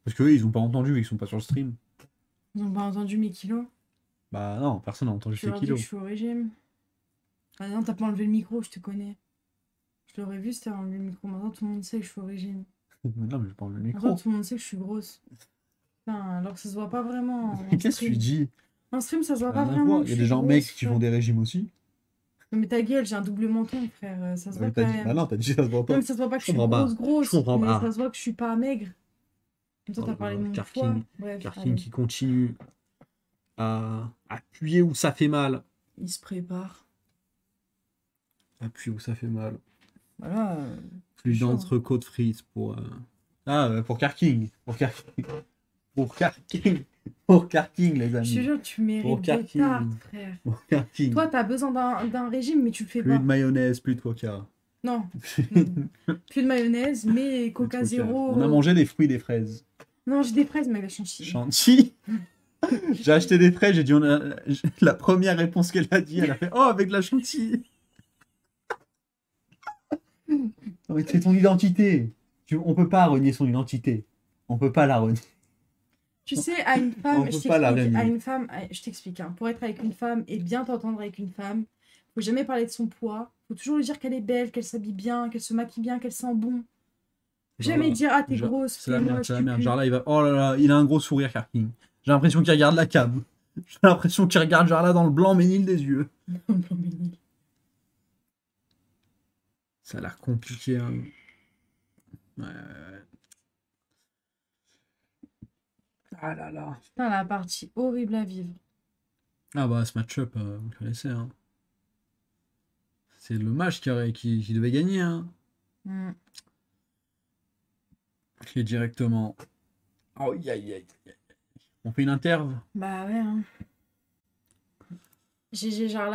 Speaker 1: Parce qu'eux, ils ont pas entendu, vu qu'ils sont pas sur le stream.
Speaker 2: Ils ont pas entendu mes kilos.
Speaker 1: Bah non, personne n'a entendu
Speaker 2: Je
Speaker 1: ces
Speaker 2: leur dis que
Speaker 1: kilos.
Speaker 2: je suis au régime. Ah non, t'as pas enlevé le micro, je te connais. Je l'aurais vu si t'avais enlevé le micro. Maintenant, tout le monde sait que je suis au régime.
Speaker 1: Mais non, mais je parle le
Speaker 2: Maintenant,
Speaker 1: micro.
Speaker 2: tout le monde sait que je suis grosse. Putain, alors que ça se voit pas vraiment. en
Speaker 1: Qu'est-ce que
Speaker 2: stream.
Speaker 1: tu dis?
Speaker 2: En stream, ça se voit
Speaker 1: Rien
Speaker 2: pas
Speaker 1: à
Speaker 2: vraiment.
Speaker 1: voir.
Speaker 2: que
Speaker 1: Il y a
Speaker 2: je
Speaker 1: des
Speaker 2: suis
Speaker 1: gens
Speaker 2: grosse,
Speaker 1: mecs qui
Speaker 2: frère.
Speaker 1: font des régimes aussi.
Speaker 2: Non, mais ta gueule, j'ai un double menton, frère. Ça se
Speaker 1: Ouais,
Speaker 2: voit quand
Speaker 1: t'as dit...
Speaker 2: même.
Speaker 1: Bah non, t'as dit ça se voit pas.
Speaker 2: Non, mais ça se voit pas que je suis
Speaker 1: comprends pas.
Speaker 2: grosse.
Speaker 1: Je comprends
Speaker 2: Mais
Speaker 1: pas.
Speaker 2: ça se voit que je suis pas maigre. Toi,
Speaker 1: Oh
Speaker 2: t'as
Speaker 1: là
Speaker 2: parlé
Speaker 1: là,
Speaker 2: de mon
Speaker 1: Karking.
Speaker 2: poids. Bref,
Speaker 1: Karking
Speaker 2: allez,
Speaker 1: qui continue à appuyer où ça fait mal.
Speaker 2: il se prépare.
Speaker 1: Appuyer où ça fait mal.
Speaker 2: Voilà.
Speaker 1: Plus
Speaker 2: chaud, hein.
Speaker 1: d'entrecôte frites pour... pour Karking. Pour Karking. Pour Karking. Pour Karking, les
Speaker 2: Je te
Speaker 1: amis.
Speaker 2: jure, tu mérites
Speaker 1: Pour
Speaker 2: des
Speaker 1: Karking.
Speaker 2: tartes, frère.
Speaker 1: Pour Karking.
Speaker 2: Toi, t'as besoin d'un régime, mais tu le fais
Speaker 1: Plus
Speaker 2: pas.
Speaker 1: de mayonnaise, plus de coca.
Speaker 2: Non. Plus de mayonnaise, mais Coca
Speaker 1: Plus de
Speaker 2: zéro.
Speaker 1: On a mangé des fruits et des fraises.
Speaker 2: Non, j'ai des fraises, mais la chantilly.
Speaker 1: Chantilly. J'ai acheté des fraises, j'ai dit... La première réponse qu'elle a dit, elle a fait « Oh, avec de la chantilly !» Non, mais c'est ton identité. On peut pas renier son identité. On peut pas la renier.
Speaker 2: Tu sais, à une femme,
Speaker 1: On
Speaker 2: je
Speaker 1: peut pas la
Speaker 2: t'explique, à
Speaker 1: renier.
Speaker 2: une femme, je t'explique, hein, pour être avec une femme et bien t'entendre avec une femme, faut jamais parler de son poids, faut toujours lui dire qu'elle est belle, qu'elle s'habille bien, qu'elle se maquille bien, qu'elle sent bon.
Speaker 1: Genre
Speaker 2: Jamais
Speaker 1: là,
Speaker 2: dire, ah, t'es grosse,
Speaker 1: c'est
Speaker 2: t'es
Speaker 1: la merde,
Speaker 2: moche,
Speaker 1: c'est la
Speaker 2: tu
Speaker 1: merde.
Speaker 2: pues.
Speaker 1: Genre là, il va. Oh là là, il a un gros sourire, Karking. J'ai l'impression qu'il regarde la cam. J'ai l'impression qu'il regarde genre là dans le blanc ménil des yeux. Ça a l'air compliqué, hein. Ouais. Ah là là.
Speaker 2: Putain, la partie horrible à vivre.
Speaker 1: Ah bah, ce match-up, vous connaissez, hein. C'est le match qui devait gagner, hein.
Speaker 2: Hmm.
Speaker 1: Qui est directement. Oh, aïe, aïe, aïe. On fait une interve.
Speaker 2: Bah ouais, hein. GG Jarla.